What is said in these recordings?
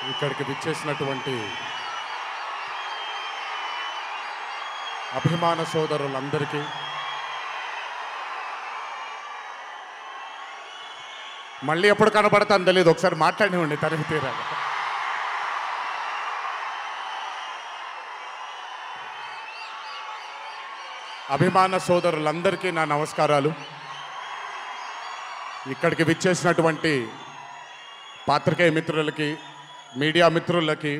ఇక్కడికి విచ్చేసినటువంటి అభిమాన సోదరులందరికీ మళ్ళీ ఎప్పుడు కనబడతాను తెలియదు, ఒకసారి మాట్లాడివ్వండి తనిఖీ తీరాగా. అభిమాన సోదరులందరికీ నా నమస్కారాలు. ఇక్కడికి విచ్చేసినటువంటి పాత్రికేయ మిత్రులకి, మీడియా మిత్రులకి,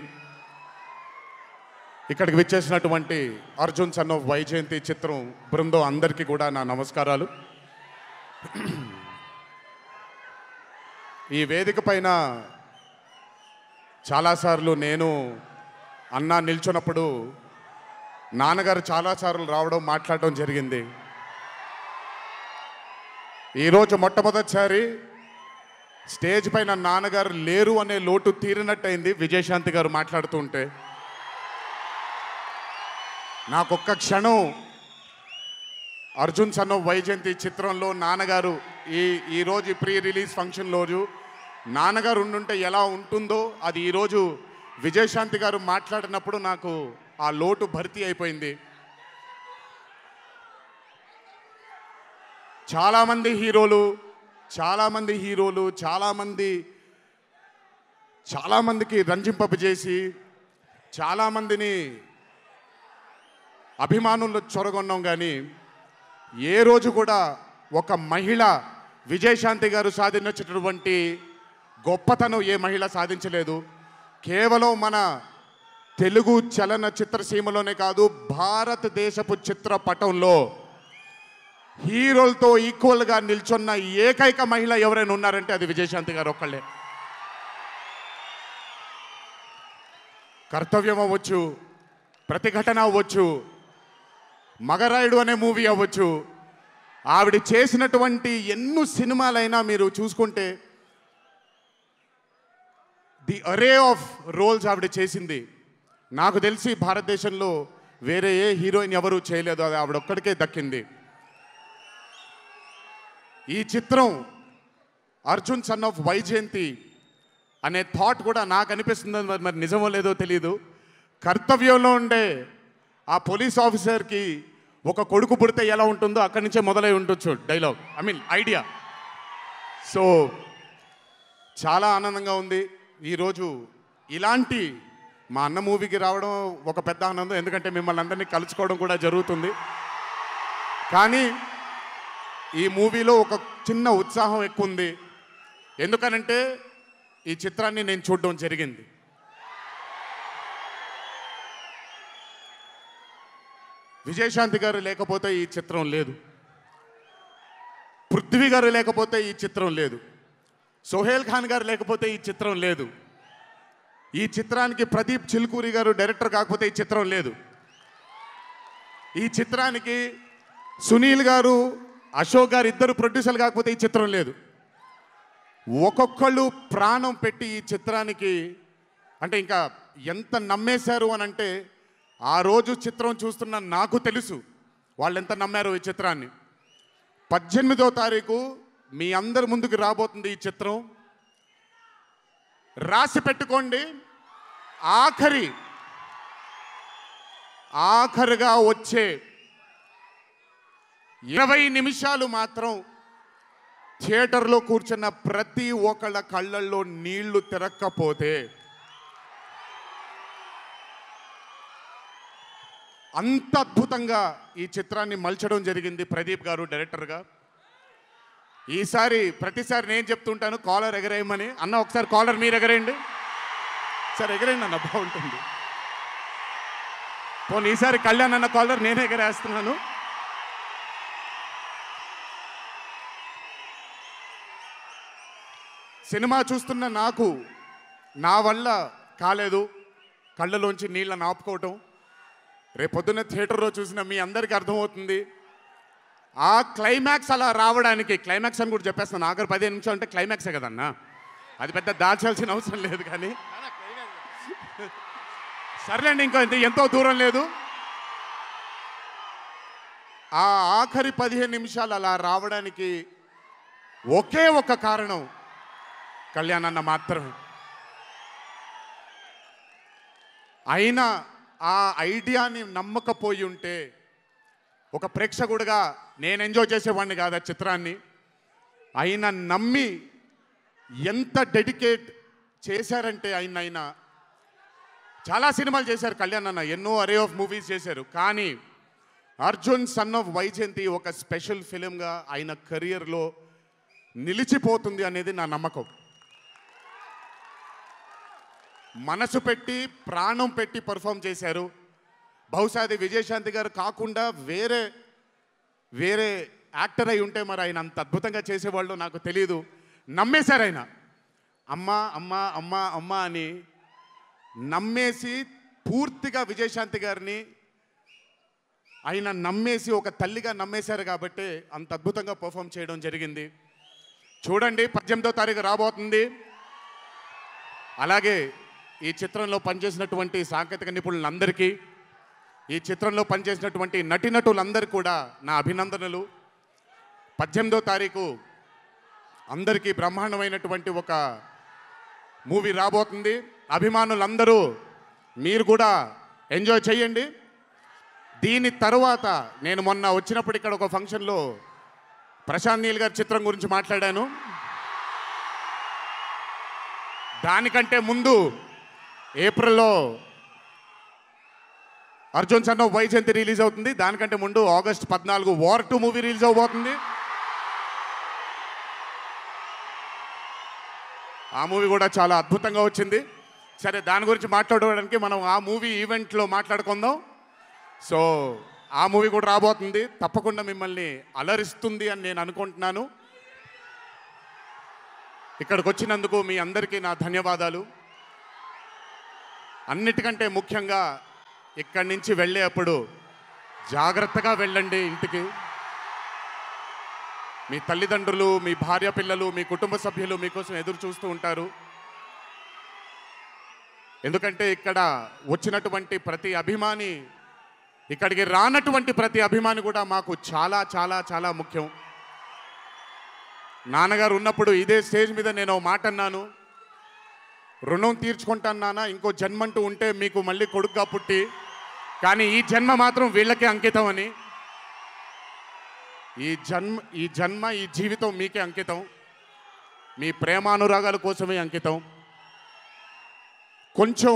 ఇక్కడికి విచ్చేసినటువంటి అర్జున్ సన్ ఆఫ్ వైజయంతి చిత్రం బృందం అందరికీ కూడా నా నమస్కారాలు. ఈ వేదిక పైన చాలాసార్లు నేను అన్నా నిల్చున్నప్పుడు నాన్నగారు చాలాసార్లు రావడం, మాట్లాడడం జరిగింది. ఈరోజు మొట్టమొదటిసారి స్టేజ్ పైన నాన్నగారు లేరు అనే లోటు తీరినట్టయింది విజయశాంతి గారు మాట్లాడుతుంటే. నాకొక్క క్షణం అర్జున్ సన్ ఆఫ్ వైజయంతి చిత్రంలో నాన్నగారు ఈరోజు ప్రీ రిలీజ్ ఫంక్షన్ రోజు నాన్నగారు ఉండుంటే ఎలా ఉంటుందో అది ఈరోజు విజయశాంతి గారు మాట్లాడినప్పుడు నాకు ఆ లోటు భర్తీ అయిపోయింది. చాలామంది హీరోలు చాలామందికి రంజింపజేసి చాలామందిని అభిమానుల్లో చొరగొన్నాం, కానీ ఏ రోజు కూడా ఒక మహిళ విజయశాంతి గారు సాధించినటువంటి గొప్పతనం ఏ మహిళ సాధించలేదు. కేవలం మన తెలుగు చలనచిత్ర సీమలోనే కాదు, భారతదేశపు చిత్రపటంలో హీరోలతో ఈక్వల్గా నిల్చున్న ఏకైక మహిళ ఎవరైనా ఉన్నారంటే అది విజయశాంతి గారు ఒక్కళ్ళే. కర్తవ్యం అవ్వచ్చు, ప్రతిఘటన అవ్వచ్చు, మగరాయుడు అనే మూవీ అవ్వచ్చు, ఆవిడ చేసినటువంటి ఎన్నో సినిమాలైనా మీరు చూసుకుంటే ది అరే ఆఫ్ రోల్స్ ఆవిడ చేసింది. నాకు తెలిసి భారతదేశంలో వేరే ఏ హీరోయిన్ ఎవరూ చేయలేదు, అది ఆవిడ ఒక్కడికే దక్కింది. ఈ చిత్రం అర్జున్ సన్ ఆఫ్ వైజయంతి అనే థాట్ కూడా నాకు అనిపిస్తుంది, మరి నిజమో లేదో తెలియదు. కర్తవ్యంలో ఉండే ఆ పోలీస్ ఆఫీసర్కి ఒక కొడుకు పుడితే ఎలా ఉంటుందో అక్కడి నుంచే మొదలై ఉండొచ్చు డైలాగ్, ఐడియా. సో చాలా ఆనందంగా ఉంది ఈరోజు ఇలాంటి మా అన్న మూవీకి రావడం ఒక పెద్ద ఆనందం, ఎందుకంటే మిమ్మల్ని అందరినీ కలుసుకోవడం కూడా జరుగుతుంది. కానీ ఈ మూవీలో ఒక చిన్న ఉత్సాహం ఎక్కువ ఉంది. ఎందుకనంటే ఈ చిత్రాన్ని నేను చూడడం జరిగింది. విజయశాంతి గారు లేకపోతే ఈ చిత్రం లేదు, పృథ్వీ గారు లేకపోతే ఈ చిత్రం లేదు, సోహేల్ ఖాన్ గారు లేకపోతే ఈ చిత్రం లేదు, ఈ చిత్రానికి ప్రదీప్ చిల్కూరి గారు డైరెక్టర్ కాకపోతే ఈ చిత్రం లేదు, ఈ చిత్రానికి సునీల్ గారు, అశోక్ గారు ఇద్దరు ప్రొడ్యూసర్లు కాకపోతే ఈ చిత్రం లేదు. ఒక్కొక్కళ్ళు ప్రాణం పెట్టి ఈ చిత్రానికి, అంటే ఇంకా ఎంత నమ్మేశారు అని అంటే, ఆ రోజు చిత్రం చూస్తున్న నాకు తెలుసు వాళ్ళు ఎంత నమ్మారు ఈ చిత్రాన్ని. 18వ తారీఖు మీ అందరి ముందుకు రాబోతుంది ఈ చిత్రం. రాసి పెట్టుకోండి, ఆఖరిగా వచ్చే 20 నిమిషాలు మాత్రం థియేటర్లో కూర్చున్న ప్రతి ఒక్కళ్ళ కళ్ళల్లో నీళ్లు తిరక్కపోతే, అంత అద్భుతంగా ఈ చిత్రాన్ని మలచడం జరిగింది ప్రదీప్ గారు డైరెక్టర్గా. ప్రతిసారి నేను చెప్తుంటాను కాలర్ ఎగరేయమని. అన్న ఒకసారి కాలర్ మీరు ఎగరేయండి, సార్ ఎగరేయండి అన్న, బాగుంటుంది. పోనీ ఈసారి కళ్యాణ్ అన్న కాలర్ నేనే ఎగరేస్తున్నాను. సినిమా చూస్తున్న నాకు నా వల్ల కాలేదు కళ్ళలోంచి నీళ్ళని ఆపుకోవటం. రేపొద్దున్న థియేటర్లో చూసిన మీ అందరికీ అర్థమవుతుంది. ఆ క్లైమాక్స్ అలా రావడానికి, క్లైమాక్స్ అని కూడా చెప్పేస్తున్నాను, ఆఖరి 15 నిమిషాలు అంటే క్లైమాక్సే కదన్నా, అది పెద్ద దాచాల్సిన అవసరం లేదు. కానీ సర్లేండి, ఇంకో ఎంతో దూరం లేదు. ఆ ఆఖరి 15 నిమిషాలు అలా రావడానికి ఒకే ఒక కారణం కళ్యాణ్ అన్న మాత్రమే. అయినా ఆ ఐడియాని నమ్మకపోయి ఉంటే ఒక ప్రేక్షకుడిగా నేను ఎంజాయ్ చేసేవాడిని కాదు ఆ చిత్రాన్ని. అయినా నమ్మి ఎంత డెడికేట్ చేశారంటే ఆయన చాలా సినిమాలు చేశారు కళ్యాణ్ అన్న, ఎన్నో అరే ఆఫ్ మూవీస్ చేశారు. కానీ అర్జున్ సన్ ఆఫ్ వైజయంతి ఒక స్పెషల్ ఫిలింగా ఆయన కెరియర్లో నిలిచిపోతుంది అనేది నా నమ్మకం. మనసు పెట్టి ప్రాణం పెట్టి పర్ఫామ్ చేశారు. బహుశా అది విజయశాంతి గారు కాకుండా వేరే యాక్టర్ అయి ఉంటే మరి ఆయన అంత అద్భుతంగా చేసేవాళ్ళు నాకు తెలియదు. నమ్మేశారు ఆయన. అమ్మా అమ్మా అమ్మా అమ్మా అని నమ్మేసి పూర్తిగా విజయశాంతి గారిని ఆయన నమ్మేసి ఒక తల్లిగా నమ్మేశారు కాబట్టి అంత అద్భుతంగా పర్ఫామ్ చేయడం జరిగింది. చూడండి 18వ తారీఖు రాబోతుంది. అలాగే ఈ చిత్రంలో పనిచేసినటువంటి సాంకేతిక నిపుణులందరికీ, ఈ చిత్రంలో పనిచేసినటువంటి నటీనటులందరికీ కూడా నా అభినందనలు. 18వ తారీఖు అందరికీ బ్రహ్మాండమైనటువంటి ఒక మూవీ రాబోతుంది. అభిమానులందరూ మీరు కూడా ఎంజాయ్ చేయండి. దీని తర్వాత నేను మొన్న వచ్చినప్పుడు ఇక్కడ ఒక ఫంక్షన్లో ప్రశాంత్ నీల్ గారి చిత్రం గురించి మాట్లాడాను. దానికంటే ముందు ఏప్రిల్లో Arjun son of Vyjayanthi release అవుతుంది. దానికంటే ముందు ఆగస్ట్ 14 వార్ 2 మూవీ రిలీజ్ అవబోతుంది. ఆ మూవీ కూడా చాలా అద్భుతంగా వచ్చింది. సరే, దాని గురించి మాట్లాడుకోవడానికి మనం ఆ మూవీ ఈవెంట్లో మాట్లాడుకుందాం. సో ఆ మూవీ కూడా రాబోతుంది. తప్పకుండా మిమ్మల్ని అలరిస్తుంది అని నేను అనుకుంటున్నాను. ఇక్కడికి వచ్చినందుకు మీ అందరికీ నా ధన్యవాదాలు. అన్నిటికంటే ముఖ్యంగా ఇక్కడి నుంచి వెళ్ళేటప్పుడు జాగ్రత్తగా వెళ్ళండి ఇంటికి. మీ తల్లిదండ్రులు, మీ భార్య పిల్లలు, మీ కుటుంబ సభ్యులు మీకోసం ఎదురు చూస్తూ ఉంటారు. ఎందుకంటే ఇక్కడ వచ్చినటువంటి ప్రతి అభిమాని, ఇక్కడికి రానటువంటి ప్రతి అభిమాని కూడా మాకు చాలా చాలా చాలా ముఖ్యం. నాన్నగారు ఉన్నప్పుడు ఇదే స్టేజ్ మీద నేను మాట అన్నాను, రుణం తీర్చుకుంటాను నాన్న, ఇంకో జన్మంటూ ఉంటే మీకు మళ్ళీ కొడుకుగా పుట్టి, కానీ ఈ జన్మ మాత్రం వీళ్ళకే అంకితం అని. ఈ జన్మ ఈ జీవితం మీకే అంకితం, మీ ప్రేమానురాగాల కోసమే అంకితం. కొంచెం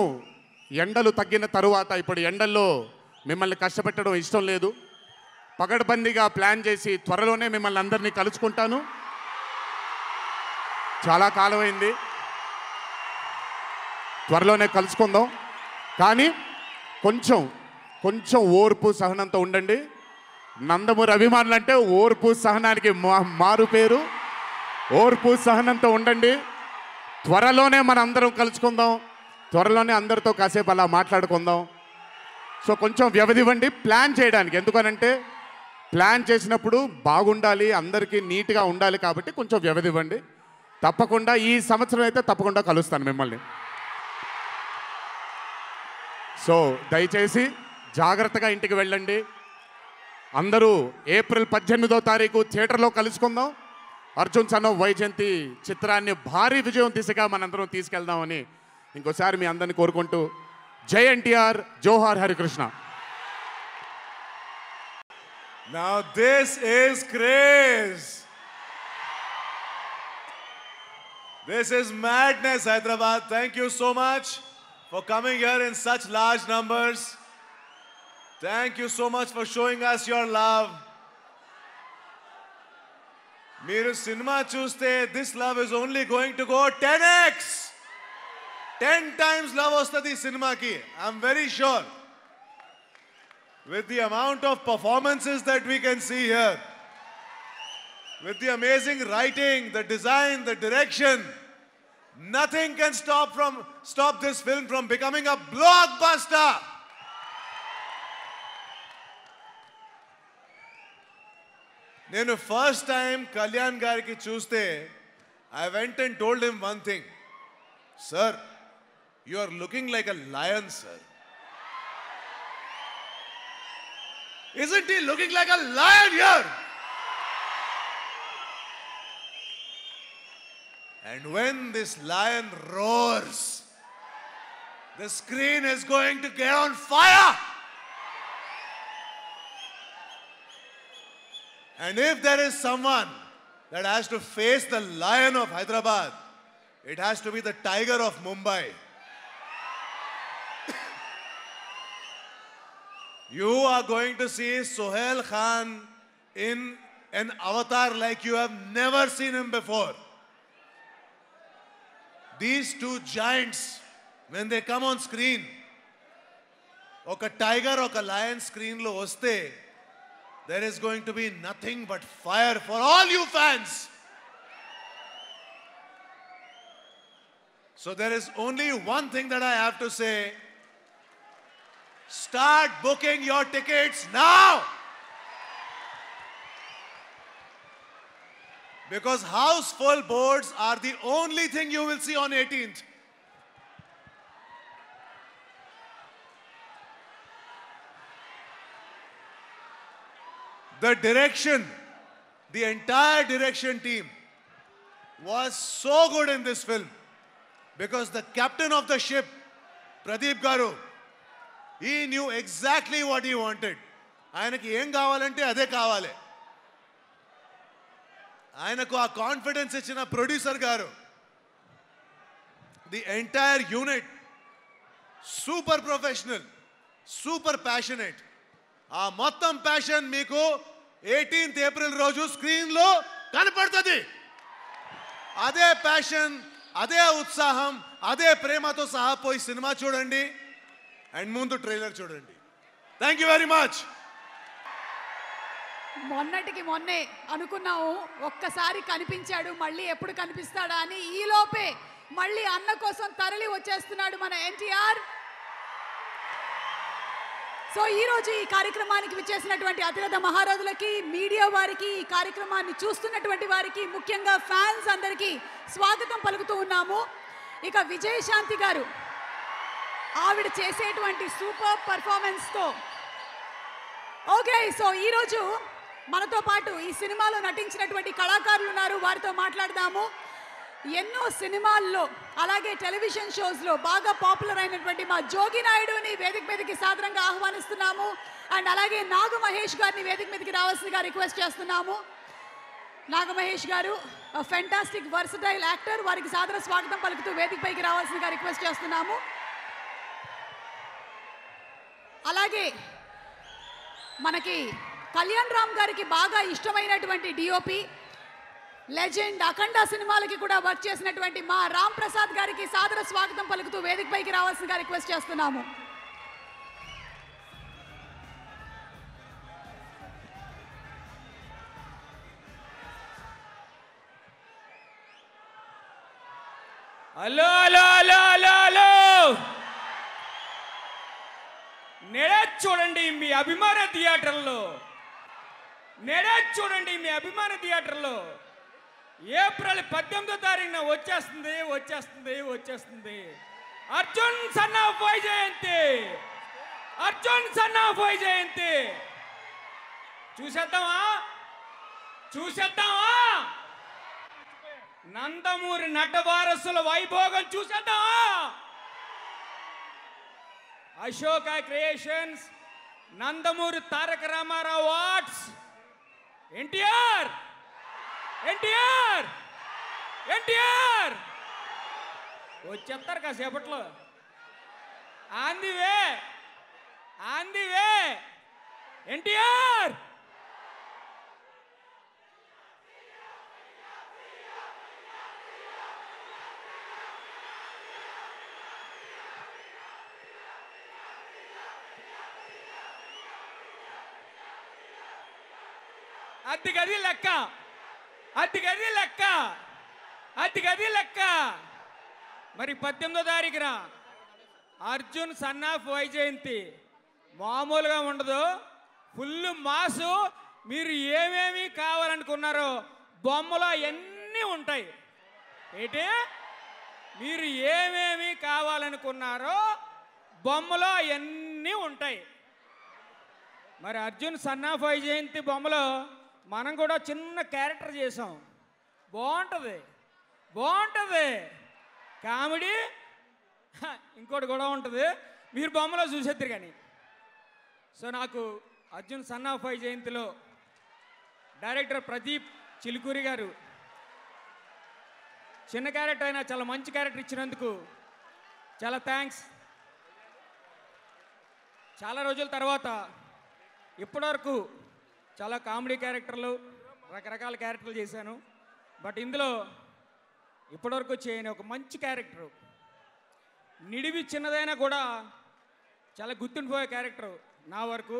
ఎండలు తగ్గిన తరువాత, ఇప్పుడు ఎండల్లో మిమ్మల్ని కష్టపెట్టడం ఇష్టం లేదు, పగడ్బందీగా ప్లాన్ చేసి త్వరలోనే మిమ్మల్ని అందరినీ కలుసుకుంటాను. చాలా కాలమైంది, త్వరలోనే కలుసుకుందాం. కానీ కొంచెం ఓర్పు సహనంతో ఉండండి. నందమూరి అభిమానులు అంటే ఓర్పు సహనానికి మారు పేరు. ఓర్పు సహనంతో ఉండండి. త్వరలోనే మనం అందరం కలుసుకుందాం, త్వరలోనే అందరితో కాసేపు అలా మాట్లాడుకుందాం. సో కొంచెం వ్యవధి ఇవ్వండి ప్లాన్ చేయడానికి. ఎందుకనంటే ప్లాన్ చేసినప్పుడు బాగుండాలి, అందరికీ నీట్గా ఉండాలి, కాబట్టి కొంచెం వ్యవధి ఇవ్వండి. తప్పకుండా ఈ సంవత్సరం అయితే తప్పకుండా కలుస్తాను మిమ్మల్ని. సో దయచేసి జాగ్రత్తగా ఇంటికి వెళ్ళండి. అందరూ ఏప్రిల్ 18వ తారీఖు థియేటర్లో కలుసుకుందాం. అర్జున్ సన్ ఆఫ్ వైజయంతి చిత్రాన్ని భారీ విజయం దిశగా మనందరం తీసుకెళ్దామని ఇంకోసారి మీ అందరిని కోరుకుంటూ, జై ఎన్టీఆర్, జోహార్ Harikrishna. Now this is craze. This is madness, Hyderabad. Thank you so much for coming here in such large numbers. Thank you so much for showing us your love. Meeru cinema chuste, this love is only going to go 10x. 10 times love ostadi cinema ki. I'm very sure. With the amount of performances that we can see here, with the amazing writing, the design, the direction, nothing can stop this film from becoming a blockbuster. Nenu first time Kalyan gariki chuste, I went and told him one thing. Sir, you are looking like a lion, sir. Isn't he looking like a lion here? And when this lion roars, The screen is going to get on fire. And if there is someone that has to face the lion of Hyderabad, it has to be the tiger of Mumbai. You are going to see Sohail Khan in an avatar like you have never seen him before. These two giants, when they come on screen, oka tiger, oka lion screen lo vaste, there is going to be nothing but fire for all you fans. So there is only one thing that I have to say. Start booking your tickets now. Because house full boards are the only thing you will see on 18th. The direction, the entire direction team was so good in this film because the captain of the ship, Pradeep Garu, he knew exactly what he wanted. ఆయనకి ఏం కావాలంటే అదే కావాలి. ఆయనకు ఆ confidence ఇచ్చిన producer గారు, the entire unit super professional, super passionate. ఆ మొత్తం ప్యాషన్ మీకు 18th ఏప్రిల్ రోజు స్క్రీన్ లో కనపడుతుంది. అదే ప్యాషన్, అదే ఉత్సాహం, అదే ప్రేమతో సహా పోయి సినిమా చూడండి అండ్ ముందు ట్రైలర్ చూడండి. Thank you very much. మొన్నటికి మొన్నే అనుకున్నాము ఒక్కసారి కనిపించాడు, మళ్ళీ ఎప్పుడు కనిపిస్తాడా అని. ఈలోపే మళ్ళీ అన్న కోసం తరలి వచ్చేస్తున్నాడు మన ఎన్టీఆర్. సో ఈరోజు ఈ కార్యక్రమానికి విచ్చేసినటువంటి అతిరథ మహారథులకి, మీడియా వారికి, ఈ కార్యక్రమాన్ని చూస్తున్నటువంటి వారికి, ముఖ్యంగా ఫ్యాన్స్ అందరికీ స్వాగతం పలుకుతూ ఉన్నాము. ఇక విజయశాంతి గారు ఆవిడ చేసేటువంటి సూపర్ పర్ఫార్మెన్స్తో ఓకే. సో ఈరోజు మనతో పాటు ఈ సినిమాలో నటించినటువంటి కళాకారులు ఉన్నారు, వారితో మాట్లాడదాము. ఎన్నో సినిమాల్లో అలాగే టెలివిజన్ షోస్లో బాగా పాపులర్ అయినటువంటి మా జోగి నాయుడుని వేదిక మీదకి సాదరంగా ఆహ్వానిస్తున్నాము. అండ్ అలాగే నాగ మహేష్ గారిని వేదిక మీదకి రావాల్సిందిగా రిక్వెస్ట్ చేస్తున్నాము. నాగ మహేష్ గారు ఫెంటాస్టిక్ వర్సటైల్ యాక్టర్, వారికి సాదర స్వాగతం పలుకుతూ వేదిక పైకి రావాల్సిందిగా రిక్వెస్ట్ చేస్తున్నాము. అలాగే మనకి కళ్యాణ్ రామ్ గారికి బాగా ఇష్టమైనటువంటి డిఓపి, లెజెండ్, అఖండ సినిమాలకి కూడా వర్క్ చేసినటువంటి మా రామ్ ప్రసాద్ గారికి సాదర స్వాగతం పలుకుతూ వేదిక పైకి రావాల్సిందిగా రిక్వెస్ట్ చేస్తున్నాము. Hello hello hello hello hello, నేడే చూడండి మీ అభిమాన థియేటర్లో, నేడే చూడండి మీ అభిమాన థియేటర్లో. ఏప్రిల్ 18వ తారీఖున వచ్చేస్తుంది వచ్చేస్తుంది వచ్చేస్తుంది Arjun son of Vyjayanthi, Arjun son of Vyjayanthi. చూసేద్దామా చూసేద్దామా? నందమూరి నటవారసుల వైభోగం చూసేద్దామా? అశోక క్రియేషన్స్, నందమూరి తారక రామారావు ఆర్ట్స్, ఎన్టీఆర్ ఎన్టీఆర్ ఎన్టీఆర్ వచ్చేస్తారు కాసేపట్లో. On the way, on the way NTR. అది గది లెక్క, అది గది లెక్క, అది గది లెక్క. మరి 18వ తారీఖున అర్జున్ సన్ ఆఫ్ వైజయంతి మామూలుగా ఉండదు, ఫుల్ మాసు. మీరు ఏమేమి కావాలనుకున్నారో బొమ్మలో అన్నీ ఉంటాయి. ఏంటి మీరు ఏమేమి కావాలనుకున్నారో బొమ్మలో అవన్నీ ఉంటాయి. మరి అర్జున్ సన్ ఆఫ్ వైజయంతి బొమ్మలో మనం కూడా చిన్న క్యారెక్టర్ చేసాం. బాగుంటుంది, బాగుంటుంది. కామెడీ ఇంకోటి కూడా ఉంటుంది, మీరు బొమ్మలో చూసేద్దరు కానీ. సో నాకు అర్జున్ సన్ ఆఫ్ వైజయంతిలో డైరెక్టర్ ప్రదీప్ చిలుకూరి గారు చిన్న క్యారెక్టర్ అయినా చాలా మంచి క్యారెక్టర్ ఇచ్చినందుకు చాలా థ్యాంక్స్. చాలా రోజుల తర్వాత ఇప్పటివరకు చాలా కామెడీ క్యారెక్టర్లు, రకరకాల క్యారెక్టర్లు చేశాను. బట్ ఇందులో ఇప్పటివరకు చేయని ఒక మంచి క్యారెక్టరు, నిడివి చిన్నదైనా కూడా చాలా గుర్తుండిపోయే క్యారెక్టరు నా వరకు.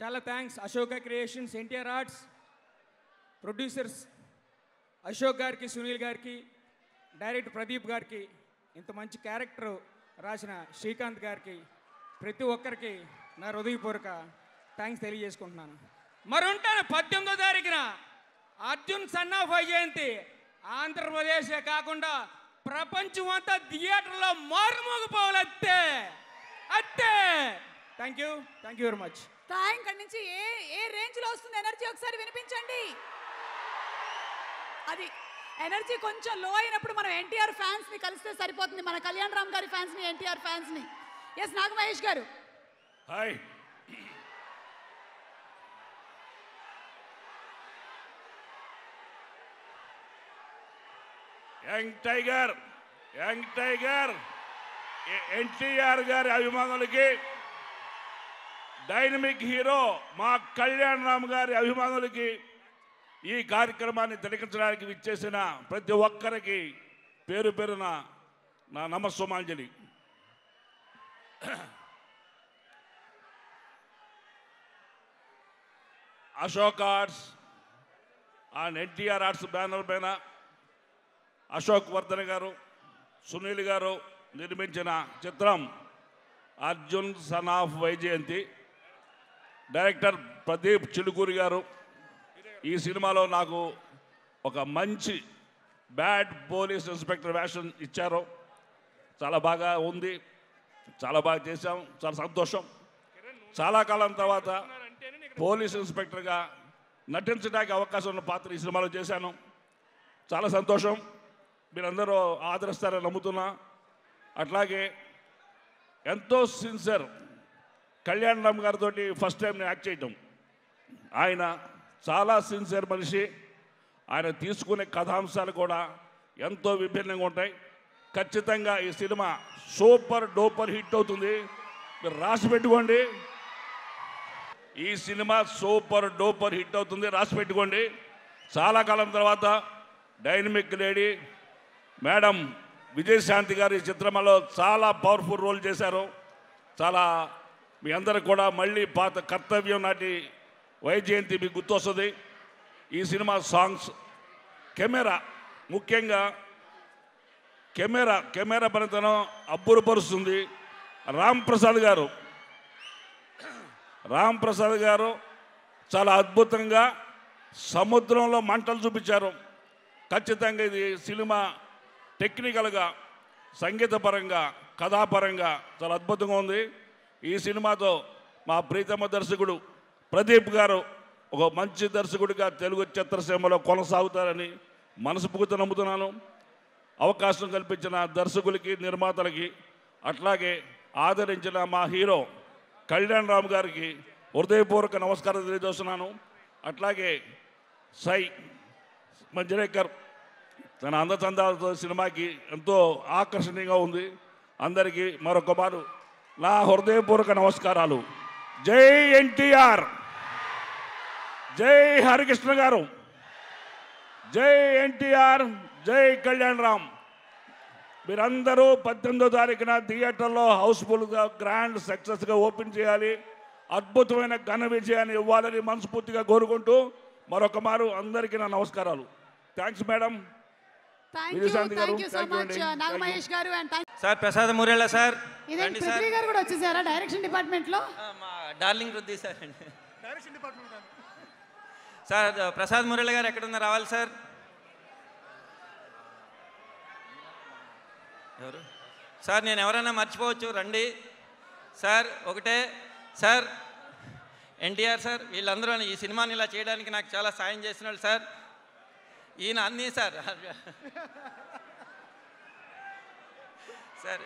చాలా thanks Ashoka creations, NTR arts, producers Ashok గారికి, సునీల్ గారికి, డైరెక్టర్ ప్రదీప్ గారికి, ఇంత మంచి క్యారెక్టర్ రాసిన శ్రీకాంత్ గారికి, ప్రతి ఒక్కరికి నా హృదయపూర్వక థ్యాంక్స్ తెలియజేసుకుంటున్నాను. మరి ఉంటాను 18వ తారీఖున అర్జున్ సన్ ఆఫ్ వైజయంతి ఆంధ్రప్రదేశే కాకుండా ప్రపంచం అంతా థియేటర్లో మారుమోగిపోవాలి. అత్తే అత్తే. Thank you very much. ఇక్కడి నుంచి ఏ రేంజ్లో వస్తుంది ఎనర్జీ ఒకసారి వినిపించండి. అది ఎనర్జీ కొంచెం లో అయినప్పుడు మనం ఎన్టీఆర్ ఫ్యాన్స్ ని కలిస్తే సరిపోతుంది, మన కళ్యాణ్ రామ్ గారి ఫ్యాన్స్ ని, ఎన్టీఆర్ ఫ్యాన్స్ ని. ఎస్ నాగమహేష్ గారు. హాయ్. యంగ్ టైగర్ ఎన్టీఆర్ గారి అభిమానులకి, డైనమిక్ హీరో మా కళ్యాణ్ రామ్ గారి అభిమానులకి, ఈ కార్యక్రమాన్ని తిలకించడానికి విచ్చేసిన ప్రతి ఒక్కరికి పేరు పేరున నా నమస్సుమాంజలి. Ashok arts and NTR arts banner పైన అశోక్ వర్ధన్ గారు, సునీల్ గారు నిర్మించిన చిత్రం Arjun son of Vyjayanthi. Director Pradeep Chilukuri garu ఈ సినిమాలో నాకు ఒక మంచి బ్యాడ్ పోలీస్ ఇన్స్పెక్టర్ వేషన్ ఇచ్చారు. చాలా బాగా ఉంది, చాలా బాగా చేశాం, చాలా సంతోషం. చాలా కాలం తర్వాత పోలీస్ ఇన్స్పెక్టర్గా నటించడానికి అవకాశం ఉన్న పాత్ర ఈ సినిమాలో చేశాను. చాలా సంతోషం. మీరందరూ ఆదరిస్తారని నమ్ముతున్నా. అట్లాగే ఎంతో సిన్సియర్ కళ్యాణ్ రామ్ గారితో ఫస్ట్ టైం నేను యాక్ట్ చేయటం. ఆయన చాలా సిన్సియర్ మనిషి. ఆయన తీసుకునే కథాంశాలు కూడా ఎంతో విభిన్నంగా ఉంటాయి. ఖచ్చితంగా ఈ సినిమా సూపర్ డూపర్ హిట్ అవుతుంది. మీరు రాసి పెట్టుకోండి. ఈ సినిమా సూపర్ డూపర్ హిట్ అవుతుంది, రాసి పెట్టుకోండి. చాలా కాలం తర్వాత డైనమిక్ లేడీ మేడం విజయశాంతి గారు ఈ చిత్రంలో చాలా పవర్ఫుల్ రోల్ చేశారు. చాలా మీ అందరికి కూడా మళ్ళీ పాత కర్తవ్యం నాటి వైజయంతి మీకు గుర్తొస్తుంది. ఈ సినిమా సాంగ్స్, కెమెరా, ముఖ్యంగా కెమెరా పనితనం అబ్బురపరుస్తుంది. రామ్ ప్రసాద్ గారు చాలా అద్భుతంగా సముద్రంలో మంటలు చూపించారు. ఖచ్చితంగా ఇది సినిమా టెక్నికల్గా, సంగీతపరంగా, కథాపరంగా చాలా అద్భుతంగా ఉంది. ఈ సినిమాతో మా ప్రీతమ దర్శకుడు ప్రదీప్ గారు ఒక మంచి దర్శకుడిగా తెలుగు చిత్రసీమలో కొనసాగుతారని మనస్ఫూర్తిగా నమ్ముతున్నాను. అవకాశం కల్పించిన దర్శకులకి, నిర్మాతలకి, అట్లాగే ఆదరించిన మా హీరో కళ్యాణ్ రామ్ గారికి హృదయపూర్వక నమస్కారం తెలియజేస్తున్నాను. అట్లాగే మంజరేకర్ తన అందచందాలతో సినిమాకి ఎంతో ఆకర్షణీయంగా ఉంది. అందరికీ మరొక మారు నా హృదయపూర్వక నమస్కారాలు. జై ఎన్టీఆర్, జై హరికృష్ణ గారు, జై ఎన్టీఆర్, జై కళ్యాణ్ రామ్. మీరందరూ 18వ తారీఖున థియేటర్లో హౌస్ఫుల్గా గ్రాండ్ సక్సెస్గా ఓపెన్ చేయాలి. అద్భుతమైన ఘన విజయాన్ని ఇవ్వాలని మనస్ఫూర్తిగా కోరుకుంటూ మరొక మారు అందరికీ నా నమస్కారాలు. Thanks madam. Sir Prasad Murella sir, Prithvi garu కూడా వచ్చేసారా డైరెక్షన్ డిపార్ట్మెంట్ లో? మా డార్లింగ్ వృద్ధి సార్. సార్ ప్రసాద్ మురేళ గారు ఎక్కడున్నా రావాలి సార్. ఎవరు సార్? నేను ఎవరైనా మర్చిపోవచ్చు, రండి సార్. ఒకటే సార్, ఎన్టీఆర్ సార్, వీళ్ళందరూ ఈ సినిమాని ఇలా చేయడానికి నాకు చాలా సాయం చేస్తున్నారు సార్. ఈయన అన్నీ సార్ సార్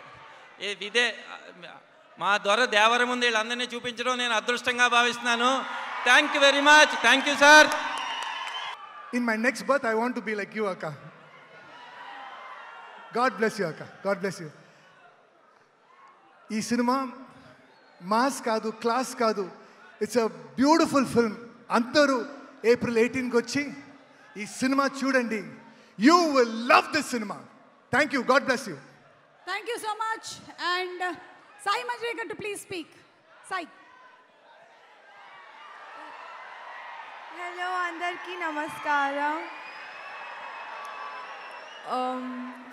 ఇదే మా దొర దేవరం ముందు వీళ్ళందరినీ చూపించడం నేను అదృష్టంగా భావిస్తున్నాను. Thank you very much. Thank you sir. In my next birth, I want to be like you, Akka. God bless you, Akka. God bless you. ఈ సినిమా మాస్ కాదు, క్లాస్ కాదు. It's a beautiful film. అందరూ April 18కి వచ్చి ఈ cinema చూడండి. You will love this cinema. Thank you. God bless you. Thank you so much. And Sai Manjrekar to please speak. Sai. Hello, Andarki Namaskaram.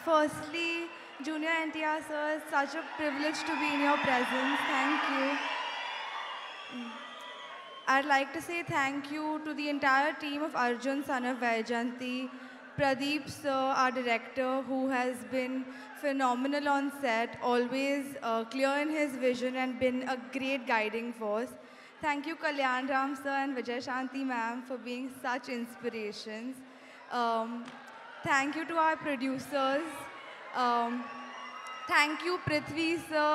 Firstly, Junior NTR sir, it's such a privilege to be in your presence. Thank you. I'd like to say thank you to the entire team of Arjun son of Vaijayanti, Pradeep sir, our director, who has been phenomenal on set, always clear in his vision and been a great guiding force. Thank you Kalyan Ram sir and Vijay Shanti ma'am for being such inspirations. Thank you to our producers. Thank you Prithvi sir.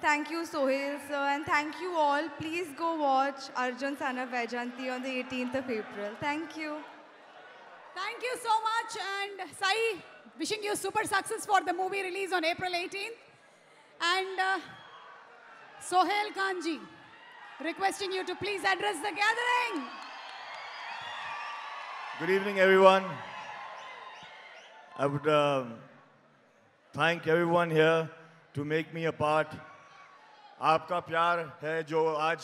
Thank you Sohail sir, and thank you all. Please go watch Arjun son of Vaijayanti on the 18th of April. Thank you. Thank you so much. And Sai, wishing you super success for the movie release on April 18th. And Sohail Kanji, requesting you to please address the gathering. Good evening, everyone. I would thank everyone here to make me a part. आपका प्यार है जो आज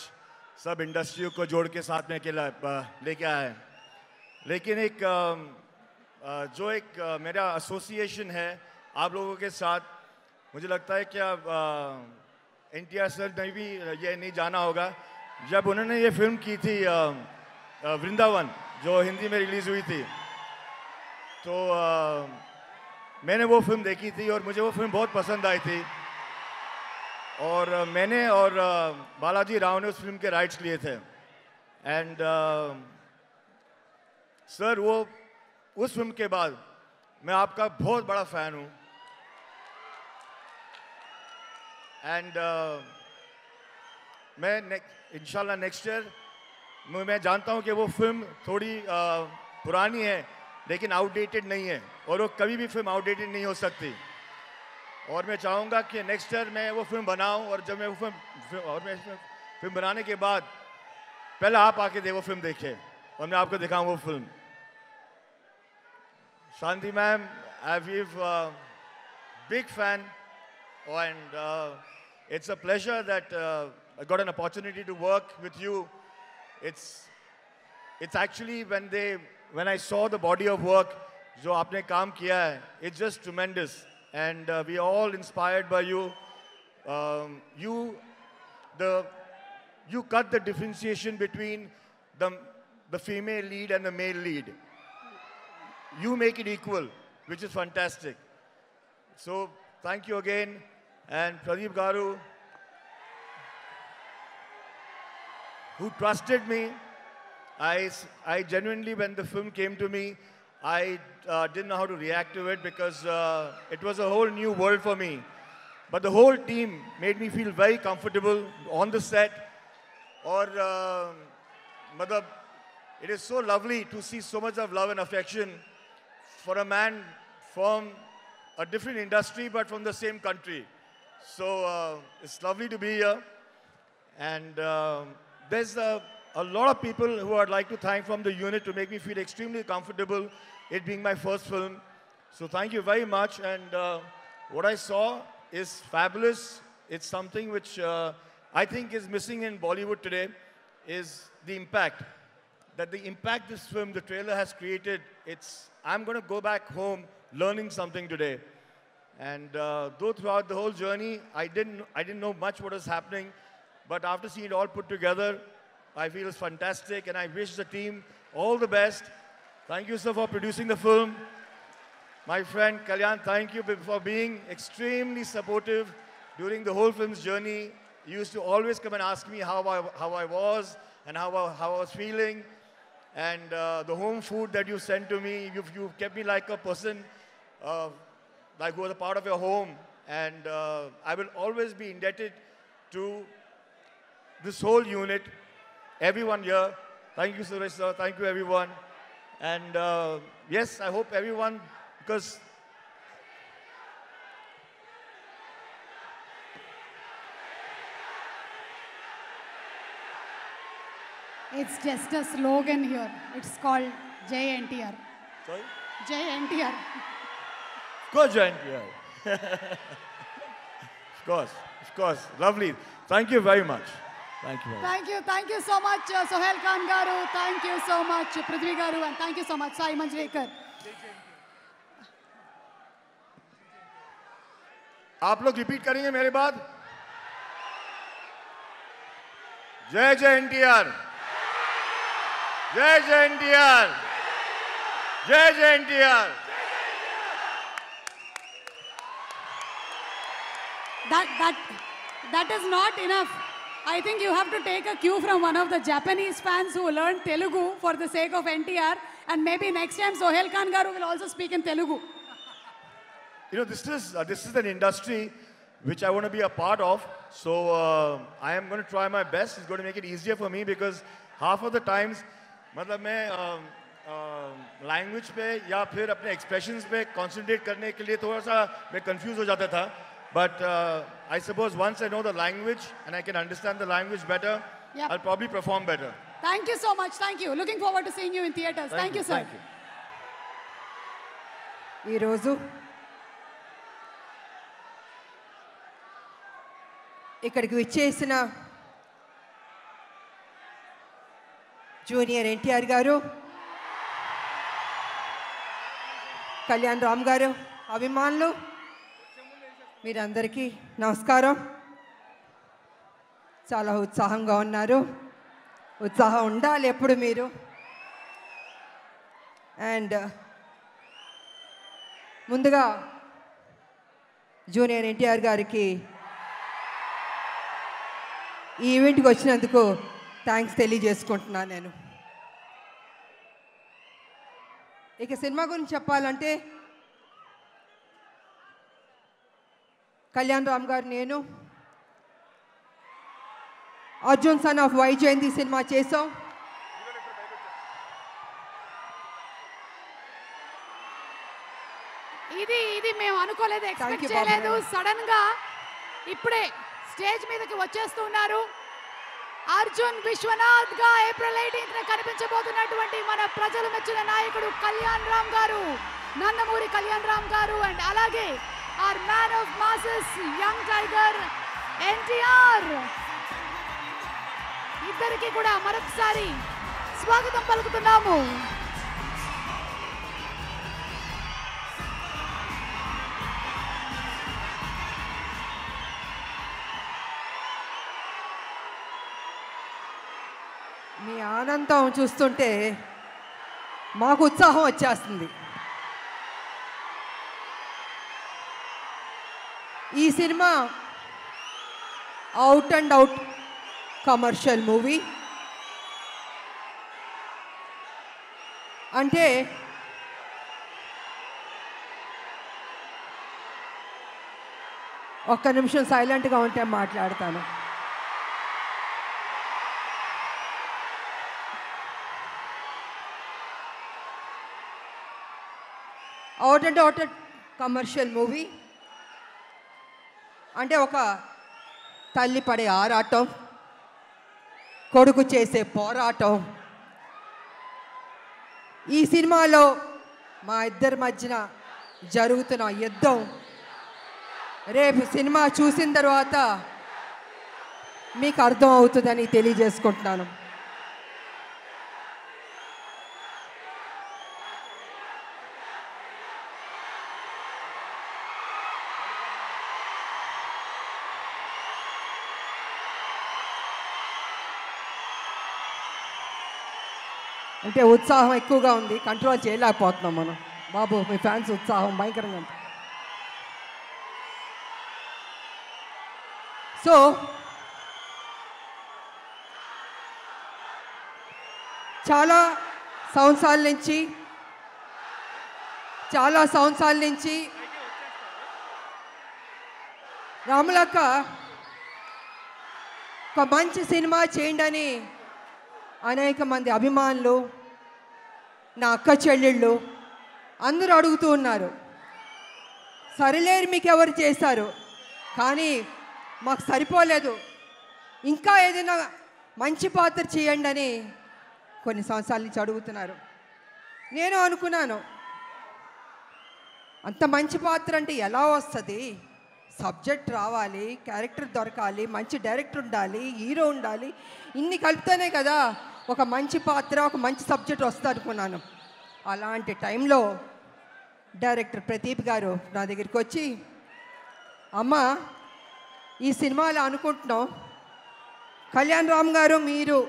सब industry को जोड़ के साथ में लेके आया है. लेकिन जो एक मेरा एसोसिएशन है आप लोगों के साथ, मुझे लगता है कि NTR सर ने भी ये नहीं जाना होगा. जब उन्होंने ये फिल्म की थी वृंदावन, जो हिंदी में रिलीज़ हुई थी, तो मैंने वो फिल्म देखी थी और मुझे वो फिल्म बहुत पसंद आई थी. और मैंने और बालाजी राव ने उस फिल्म के राइट्स लिए थे. एंड सर, वो उस फिल्म के बाद मैं आपका बहुत बड़ा फ़ैन हूँ. एंड मैं इंशाल्लाह नेक्स्ट ईयर, मैं जानता हूँ कि वो फिल्म थोड़ी पुरानी है लेकिन आउटडेटेड नहीं है, और वो कभी भी फिल्म आउटडेटेड नहीं हो सकती. और मैं चाहूँगा कि नेक्स्ट ईयर मैं वो फिल्म बनाऊँ, और जब मैं वो फिल्म बनाने के बाद पहले आप आके वो फिल्म देखें और मैं आपको दिखाऊँ वो film. Shanti ma'am, I'm a big fan, and it's a pleasure that I got an opportunity to work with you. It's actually when I saw the body of work जो आपने काम किया है, it's just tremendous, and we are all inspired by you. You cut the differentiation between the female lead and the male lead. You make it equal, which is fantastic. So thank you again. And Pradeep Garu, who trusted me. I genuinely, when the film came to me, I didn't know how to react to it because it was a whole new world for me. But the whole team made me feel very comfortable on the set. Or, it is so lovely to see so much of love and affection for a man from a different industry but from the same country. So it's lovely to be here. And there's a lot of people who I'd like to thank from the unit to make me feel extremely comfortable, it being my first film. So thank you very much. And what I saw is fabulous. It's something which I think is missing in Bollywood today, is the impact. That the impact this film, the trailer has created, I'm going to go back home learning something today. And though throughout the whole journey, I didn't know much what was happening, but after seeing it all put together, I feel it's fantastic, and I wish the team all the best. Thank you, sir, for producing the film. My friend Kalyan, thank you for being extremely supportive during the whole film's journey. You used to always come and ask me how I was and how I was feeling. And the home food that you sent to me, you've kept me like a person, like who was a part of your home. And I will always be indebted to this whole unit, everyone here. Thank you, Suresh sir. Thank you, everyone. And yes, I hope everyone, because It's just a slogan here. It's called Jai NTR. sorry, Jai NTR. go join here. Of course, lovely. Thank you very much. Thank you very much. Thank you so much, Sohail Khan Garu. Thank you so much, Prithvi Garu, and thank you so much, Sai Manjrekar. आप लोग repeat करेंगे मेरे बाद? जय जय एनटीआर, जय जय एनटीआर, जय जय NTR. That is not enough. I think you have to take a cue from one of the Japanese fans who learned Telugu for the sake of NTR, and maybe next time Sohail Khan Garu will also speak in Telugu. You know, this is an industry which I want to be a part of. So I am going to try my best. It's going to make it easier for me because half of the times, मतलब मैं language पे या फिर अपने expressions पे concentrate करने के लिए थोड़ा सा मैं confused हो जाता था. But I suppose once I know the language and I can understand the language better, Yep. I'll probably perform better. Thank you so much. Thank you. Looking forward to seeing you in theaters. Thank you, sir. Thank you. ఈరోజు ఇక్కడికి విచ్చేసిన junior NTR గారు, కళ్యాణ్ రామ్ గారు, అభిమానులు, మీరందరికీ నమస్కారం. చాలా ఉత్సాహంగా ఉన్నారు. ఉత్సాహం ఉండాలి ఎప్పుడు మీరు. అండ్ ముందుగా జూనియర్ ఎన్టీఆర్ గారికి ఈ ఈవెంట్కి వచ్చినందుకు థ్యాంక్స్ తెలియజేసుకుంటున్నాను నేను. ఇక సినిమా గురించి చెప్పాలంటే కళ్యాణ్ రామ్ గారు, నేను Arjun son of Vyjayanthi cinema చేసాం. ఇది మేము అనుకోలేదు, ఎక్స్పెక్ట్ చేయలేదు. సడన్ గా ఇప్పుడే స్టేజ్ మీదకి వచ్చేస్తున్నారు. అర్జున్ విశ్వనాథ్ గా ఏప్రిల్ 18న కనిపించబోతున్నటువంటి మన ప్రజలు మెచ్చిన నాయకుడు కళ్యాణ్ రామ్ గారు, నందమూరి కళ్యాణ్ రామ్ గారు, అండ్ అలాగే our man of masses, young tiger NTR. ఇద్దరికి కూడా మరొకసారి స్వాగతం పలుకుతున్నాము. మీ ఆనందం చూస్తుంటే మాకు ఉత్సాహం వచ్చేస్తుంది. ఈ cinema out and out commercial movie. అంటే ఒక్క నిమిషం సైలెంట్గా ఉంటే మాట్లాడతాను. Out and out commercial movie అంటే ఒక తల్లి పడే ఆరాటం, కొడుకు చేసే పోరాటం. ఈ సినిమాలో మా ఇద్దరి మధ్యన జరుగుతున్న యుద్ధం రేపు సినిమా చూసిన తర్వాత మీకు అర్థం అవుతుందని తెలియజేసుకుంటున్నాను. అంటే ఉత్సాహం ఎక్కువగా ఉంది, కంట్రోల్ చేయలేకపోతున్నాం మనం. బాబు, మీ ఫ్యాన్స్ ఉత్సాహం భయంకరంగా ఉంది. సో చాలా సంవత్సరాల నుంచి రాములక్క ఒక మంచి సినిమా చేయండి అని అనేక మంది అభిమానులు, నా అక్క చెల్లెళ్ళు అందరూ అడుగుతూ ఉన్నారు. సరిలేరు మీకు ఎవరు చేశారు, కానీ మాకు సరిపోలేదు, ఇంకా ఏదైనా మంచి పాత్ర చేయండి అని కొన్ని సంవత్సరాల నుంచి అడుగుతున్నారు. నేను అనుకున్నాను, అంత మంచి పాత్ర అంటే ఎలా వస్తుంది? సబ్జెక్ట్ రావాలి, క్యారెక్టర్ దొరకాలి, మంచి డైరెక్టర్ ఉండాలి, హీరో ఉండాలి, ఇన్ని కలిపితేనే కదా ఒక మంచి పాత్ర, ఒక మంచి సబ్జెక్ట్ వస్తుంది అనుకున్నాను. అలాంటి టైంలో డైరెక్టర్ ప్రదీప్ గారు నా దగ్గరికి వచ్చి, అమ్మ ఈ సినిమాలో అనుకుంటున్నాం కళ్యాణ్ రామ్ గారు మీరు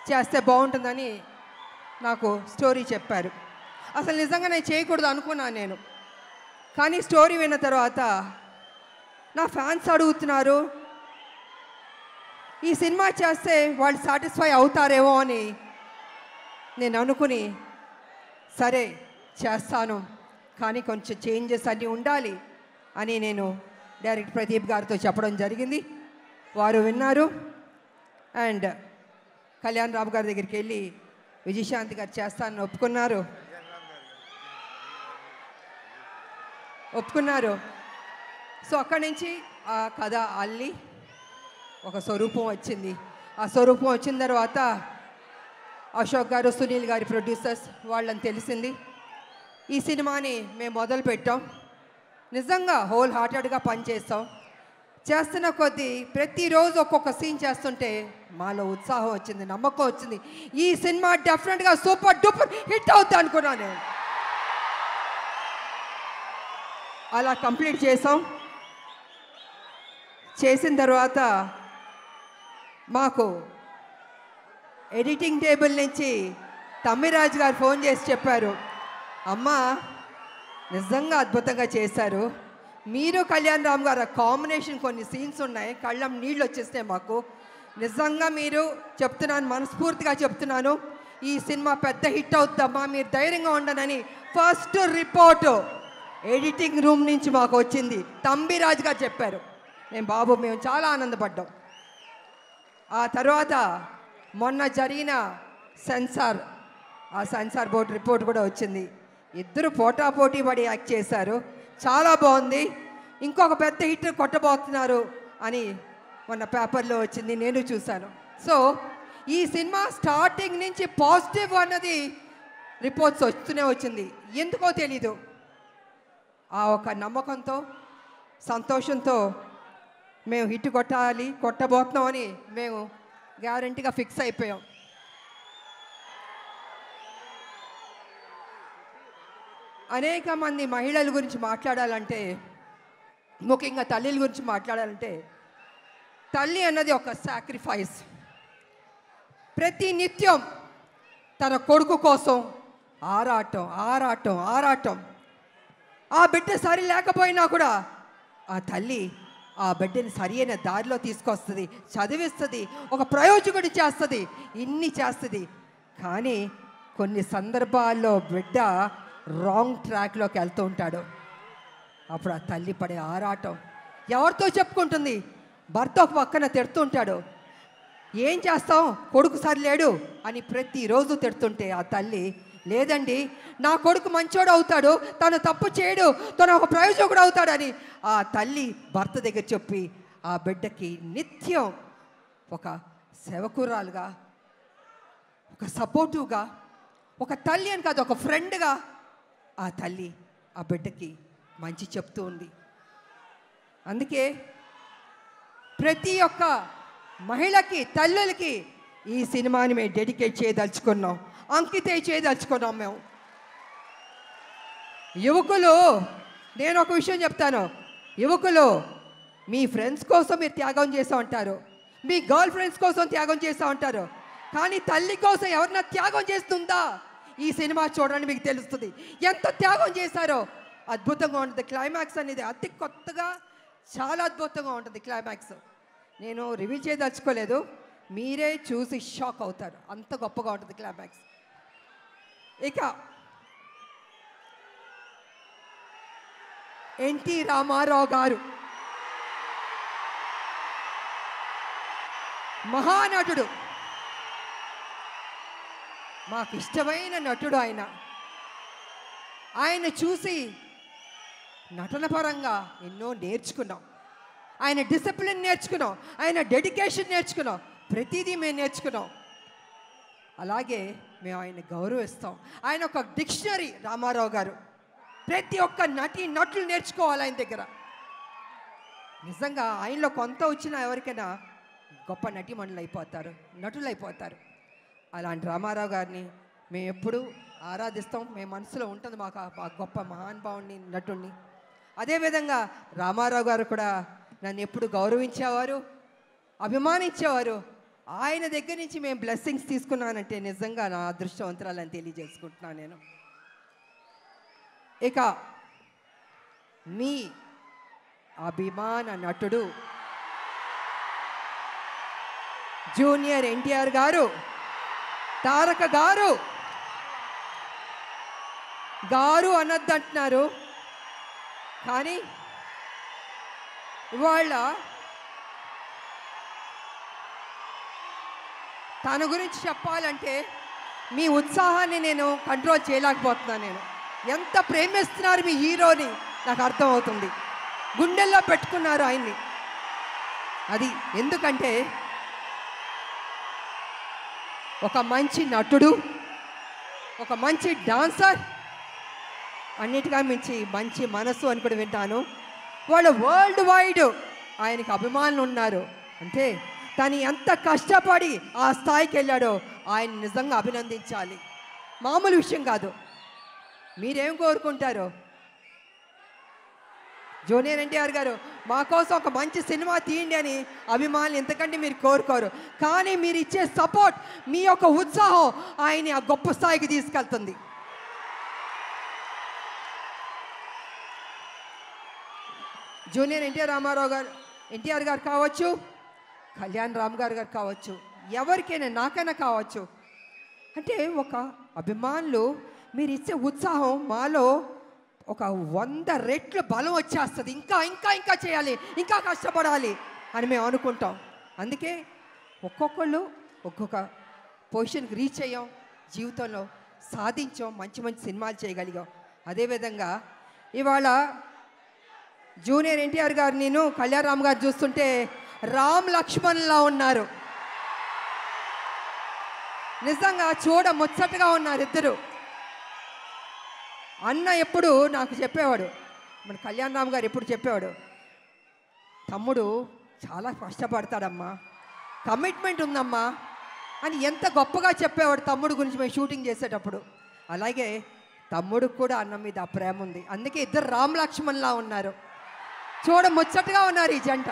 చేస్తే బాగుంటుందని నాకు స్టోరీ చెప్పారు. అసలు నిజంగా నేను చేయకూడదు అనుకున్నాను నేను. కానీ స్టోరీ విన్న తర్వాత నా ఫ్యాన్స్ అడుగుతున్నారు, ఈ సినిమా చేస్తే వాళ్ళు సాటిస్ఫై అవుతారేమో అని నేను అనుకుని సరే చేస్తాను, కానీ కొంచెం చేంజెస్ అన్నీ ఉండాలి అని నేను డైరెక్టర్ ప్రదీప్ గారితో చెప్పడం జరిగింది. వారు విన్నారు. అండ్ కళ్యాణ్ రామ్ గారి దగ్గరికి వెళ్ళి విజయశాంతి గారు చేస్తానని ఒప్పుకున్నారు. సో అక్కడి నుంచి ఆ కథ అల్లి ఒక స్వరూపం వచ్చింది. ఆ స్వరూపం వచ్చిన తర్వాత అశోక్ గారు, సునీల్ గారి ప్రొడ్యూసర్స్ వాళ్ళని తెలిసింది. ఈ సినిమాని మేము మొదలు పెట్టాం. నిజంగా హోల్ హార్టెడ్గా పనిచేస్తాం. చేస్తున్న కొద్దీ ప్రతిరోజు ఒక్కొక్క సీన్ చేస్తుంటే మాలో ఉత్సాహం వచ్చింది, నమ్మకం వచ్చింది. ఈ సినిమా డెఫినెట్గా సూపర్ డూపర్ హిట్ అవుతుంది అనుకున్నాను నేను. అలా కంప్లీట్ చేసాం. చేసిన తర్వాత మాకు ఎడిటింగ్ టేబుల్ నుంచి తమ్మిరాజు గారు ఫోన్ చేసి చెప్పారు, అమ్మా నిజంగా అద్భుతంగా చేశారు, మీరు కళ్యాణ్ రామ్ గారు కాంబినేషన్ కొన్ని సీన్స్ ఉన్నాయి, కళ్ళం నీళ్ళు వచ్చేస్తాయి మాకు, నిజంగా మీరు చెప్తున్నాను, మనస్ఫూర్తిగా చెప్తున్నాను, ఈ సినిమా పెద్ద హిట్ అవుతుందమ్మా, మీరు ధైర్యంగా ఉండనని ఫస్ట్ రిపోర్టు ఎడిటింగ్ రూమ్ నుంచి మాకు వచ్చింది. తంబిరాజు గారు చెప్పారు. మేము చాలా ఆనందపడ్డాం. ఆ తర్వాత మొన్న జరిగిన సెన్సార్ బోర్డు రిపోర్ట్ కూడా వచ్చింది. ఇద్దరు పోటాపోటీ పడి యాక్ట్ చేశారు, చాలా బాగుంది, ఇంకొక పెద్ద హిట్ కొట్టబోతున్నారు అని మొన్న పేపర్లో వచ్చింది, నేను చూశాను. సో ఈ సినిమా స్టార్టింగ్ నుంచి పాజిటివ్ అన్నది రిపోర్ట్స్ వస్తూనే వచ్చింది. ఎందుకో తెలీదు, ఆ ఒక నమ్మకంతో సంతోషంతో మేము హిట్ కొట్టబోతున్నామని మేము గ్యారంటీగా ఫిక్స్ అయిపోయాం. అనేక మంది మహిళల గురించి మాట్లాడాలంటే, ముఖ్యంగా తల్లిల గురించి మాట్లాడాలంటే, తల్లి అన్నది ఒక సాక్రిఫైస్. ప్రతి నిత్యం తన కొడుకు కోసం ఆరాటం. ఆ బిడ్డ సరి లేకపోయినా కూడా ఆ తల్లి ఆ బిడ్డని సరి అయిన దారిలో తీసుకొస్తుంది, చదివిస్తుంది, ఒక ప్రయోజకుడి చేస్తుంది, ఇన్ని చేస్తుంది. కానీ కొన్ని సందర్భాల్లో బిడ్డ రాంగ్ ట్రాక్లోకి వెళ్తూ ఉంటాడు. అప్పుడు ఆ తల్లి పడే ఆరాటం ఎవరితో చెప్పుకుంటుంది? భర్త ఒక పక్కన తిడుతుంటాడు, ఏం చేస్తాం కొడుకు సరిలేడు అని ప్రతిరోజు తిడుతుంటే ఆ తల్లి, లేదండి నా కొడుకు మంచోడు అవుతాడు, తను తప్పు చేయడు, తను ఒక ప్రయోజకుడు అవుతాడని ఆ తల్లి భర్త దగ్గర చెప్పి ఆ బిడ్డకి నిత్యం ఒక సేవకురాలుగా, ఒక సపోర్టివ్గా, ఒక తల్లి అని కాదు ఒక ఫ్రెండ్గా ఆ తల్లి ఆ బిడ్డకి మంచి చెప్తూ ఉంది. అందుకే ప్రతి ఒక్క మహిళకి, తల్లులకి ఈ సినిమాని మేము డెడికేట్ చేయదలుచుకున్నాం, అంకితం చేయదలుచుకున్నాం మేము. యువకులు, నేను ఒక విషయం చెప్తాను, యువకులు మీ ఫ్రెండ్స్ కోసం మీరు త్యాగం చేస్తూ ఉంటారు, మీ గర్ల్ ఫ్రెండ్స్ కోసం త్యాగం చేస్తూ ఉంటారు, కానీ తల్లి కోసం ఎవరన్నా త్యాగం చేస్తుందా? ఈ సినిమా చూడండి మీకు తెలుస్తుంది ఎంత త్యాగం చేశారో. అద్భుతంగా ఉంటుంది క్లైమాక్స్ అనేది, అతి కొత్తగా చాలా అద్భుతంగా ఉంటుంది క్లైమాక్స్. నేను రివీల్ చేయదలుచుకోలేదు, మీరే చూసి షాక్ అవుతారు, అంత గొప్పగా ఉంటుంది క్లైమాక్స్. ఇక ఎన్టీ రామారావు గారు మహానటుడు, మాకు ఇష్టమైన నటుడు ఆయన. ఆయన చూసి నటన పరంగా ఎన్నో నేర్చుకున్నాం. ఆయన డిసిప్లిన్ నేర్చుకున్నాం, ఆయన డెడికేషన్ నేర్చుకున్నాం, ప్రతిదీ మేము నేర్చుకున్నాం. అలాగే మేము ఆయన గౌరవిస్తాం. ఆయన ఒక డిక్షనరీ రామారావు గారు. ప్రతి ఒక్క నటులు నేర్చుకోవాలి ఆయన దగ్గర. నిజంగా ఆయనలో కొంత వచ్చినా ఎవరికైనా గొప్ప నటీమణులు అయిపోతారు, నటులు అయిపోతారు. అలాంటి రామారావు గారిని మేము ఎప్పుడూ ఆరాధిస్తాం. మేము మనసులో ఉంటుంది మాకు ఆ గొప్ప మహానుభావుని, నటుడిని. అదేవిధంగా రామారావు గారు కూడా నన్ను ఎప్పుడు గౌరవించేవారు, అభిమానించేవారు. ఆయన దగ్గర నుంచి మేము బ్లెస్సింగ్స్ తీసుకున్నానంటే నిజంగా నా అదృష్టవంతురాలని తెలియజేసుకుంటున్నాను నేను. ఇక మీ అభిమాన నటుడు జూనియర్ ఎన్టీఆర్ గారు, తారక గారు. గారు అనొద్దంటున్నారు, కానీ ఇవాళ తన గురించి చెప్పాలంటే మీ ఉత్సాహాన్ని నేను కంట్రోల్ చేయలేకపోతున్నాను. నేను ఎంత ప్రేమిస్తున్నారు మీ హీరోని నాకు అర్థమవుతుంది. గుండెల్లో పెట్టుకున్నారు ఆయన్ని. అది ఎందుకంటే ఒక మంచి నటుడు, ఒక మంచి డాన్సర్, అన్నిటిగా మించి మంచి మనసు అని కూడా వింటాను. వాళ్ళు వరల్డ్ వైడ్ ఆయనకి అభిమానులు ఉన్నారు. అంటే తను ఎంత కష్టపడి ఆ స్థాయికి వెళ్ళాడో ఆయన నిజంగా అభినందించాలి. మామూలు విషయం కాదు. మీరేం కోరుకుంటారో? జూనియర్ ఎన్టీఆర్ గారు మా కోసం ఒక మంచి సినిమా తీయండి అని అభిమానులు ఎంతకంటే మీరు కోరుకోరు. కానీ మీరు ఇచ్చే సపోర్ట్, మీ యొక్క ఉత్సాహం ఆయన్ని ఆ గొప్ప స్థాయికి తీసుకెళ్తుంది. జూనియర్ ఎన్టీఆర్ గారు కావచ్చు, కళ్యాణ్ రామ్ గారు కావచ్చు, ఎవరికైనా నాకైనా కావచ్చు. అంటే ఒక అభిమానులు మీరు ఇచ్చే ఉత్సాహం మాలో ఒక 100 రెట్లు బలం వచ్చేస్తుంది. ఇంకా ఇంకా ఇంకా చేయాలి, ఇంకా కష్టపడాలి అని మేము అనుకుంటాం. అందుకే ఒక్కొక్కళ్ళు ఒక్కొక్క పొజిషన్కి రీచ్ అయ్యాం, జీవితంలో సాధించాం, మంచి మంచి సినిమాలు చేయగలిగాం. అదేవిధంగా ఇవాళ జూనియర్ ఎన్టీఆర్ గారు, నేను కళ్యాణ్ రామ్ గారు చూస్తుంటే రామ్ లక్ష్మణ్లా ఉన్నారు. నిజంగా చూడ ముచ్చటగా ఉన్నారు ఇద్దరు. అన్న ఎప్పుడు నాకు చెప్పేవాడు, మన కళ్యాణ్ రామ్ గారు ఎప్పుడు చెప్పేవాడు, తమ్ముడు చాలా కష్టపడతాడమ్మా, కమిట్మెంట్ ఉందమ్మా అని ఎంత గొప్పగా చెప్పేవాడు తమ్ముడు గురించి మేము షూటింగ్ చేసేటప్పుడు. అలాగే తమ్ముడికి కూడా అన్న మీద ఆ ప్రేమ ఉంది. అందుకే ఇద్దరు రామ్ లక్ష్మణ్లా ఉన్నారు, చూడ ముచ్చటగా ఉన్నారు ఈ జంట.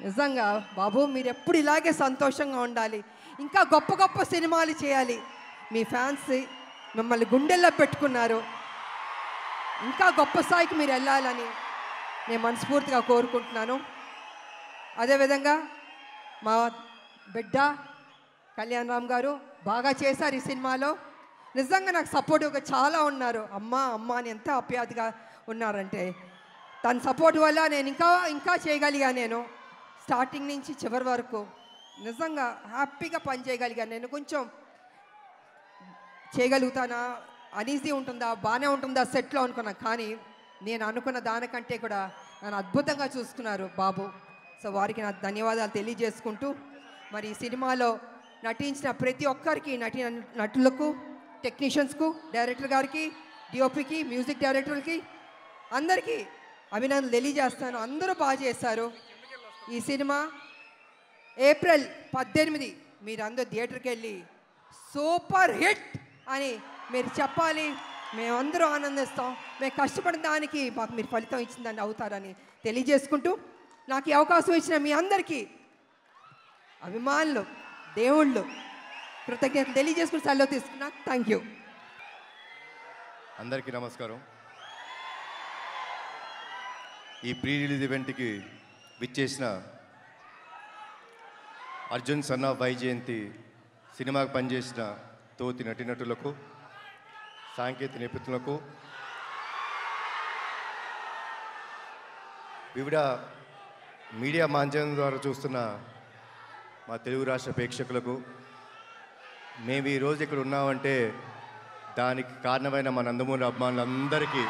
నిజంగా బాబు మీరు ఎప్పుడు ఇలాగే సంతోషంగా ఉండాలి, ఇంకా గొప్ప గొప్ప సినిమాలు చేయాలి. మీ ఫ్యాన్స్ మిమ్మల్ని గుండెల్లో పెట్టుకున్నారు, ఇంకా గొప్ప స్థాయికి మీరు వెళ్ళాలని నేను మనస్ఫూర్తిగా కోరుకుంటున్నాను. అదేవిధంగా మా బిడ్డ కళ్యాణ్ రామ్ గారు బాగా చేశారు ఈ సినిమాలో. నిజంగా నాకు సపోర్టివ్గా చాలా ఉన్నారు. అమ్మ అమ్మ అని ఎంత ఆప్యాయతగా ఉన్నారంటే తన సపోర్ట్ వల్ల నేను ఇంకా ఇంకా చేయగలిగాను. నేను స్టార్టింగ్ నుంచి చివరి వరకు నిజంగా హ్యాపీగా పనిచేయగలిగాను. నేను కొంచెం చేయగలుగుతానా, అనీజీ ఉంటుందా, బాగానే ఉంటుందా సెట్లో అనుకున్నా, కానీ నేను అనుకున్న దానికంటే కూడా నన్ను అద్భుతంగా చూసుకున్నారు బాబు. సో వారికి నా ధన్యవాదాలు తెలియజేసుకుంటూ, మరి ఈ సినిమాలో నటించిన ప్రతి ఒక్కరికి, నటులకు, టెక్నీషియన్స్కు, డైరెక్టర్ గారికి, డిఓపికి, మ్యూజిక్ డైరెక్టర్కి అందరికీ అభినందనలు తెలియజేస్తాను. అందరూ బాగా చేశారు. ఈ సినిమా ఏప్రిల్ 18 మీరందరూ థియేటర్కి వెళ్ళి సూపర్ హిట్ అని మీరు చెప్పాలి. మేమందరూ ఆనందిస్తాం. మేము కష్టపడిన దానికి మాకు మీరు ఫలితం ఇచ్చిందని అవుతారని తెలియజేసుకుంటూ, నాకు ఈ అవకాశం ఇచ్చిన మీ అందరికీ అభిమానులు, దేవుళ్ళు కృతజ్ఞతలు తెలియజేసుకుని సెలవు తీసుకున్నా. Thank you. అందరికీ నమస్కారం. ఈ ప్రీ రిలీజ్ ఈవెంట్కి విచ్చేసిన అర్జున్ సన్ ఆఫ్ వైజయంతి సినిమాకు పనిచేసిన తోటి నటీనటులకు, సాంకేతిక నిపుణులకు, వివిధ మీడియా మాధ్యమం ద్వారా చూస్తున్న మా తెలుగు రాష్ట్ర ప్రేక్షకులకు, మేము ఈరోజు ఇక్కడ ఉన్నామంటే దానికి కారణమైన మా నందమూరి అభిమానులందరికీ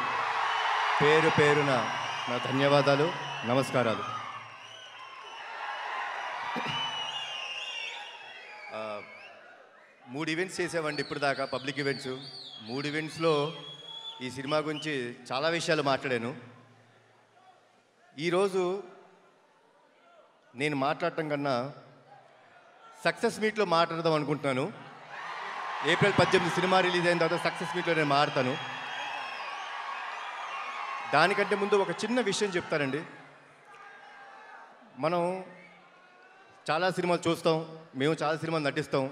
పేరు పేరున నా ధన్యవాదాలు, నమస్కారాలు. 3 ఈవెంట్స్ చేసామండి ఇప్పుడు దాకా, పబ్లిక్ ఈవెంట్స్. 3 ఈవెంట్స్లో ఈ సినిమా గురించి చాలా విషయాలు మాట్లాడాను. ఈరోజు నేను మాట్లాడటం కన్నా సక్సెస్ మీట్లో మాట్లాడదాం అనుకుంటున్నాను. ఏప్రిల్ 18 సినిమా రిలీజ్ అయిన తర్వాత సక్సెస్ మీట్లో నేను మాట్లాడతాను. దానికంటే ముందు ఒక చిన్న విషయం చెప్తానండి. మనం చాలా సినిమాలు చూస్తాం, మేము చాలా సినిమాలు నటిస్తాం.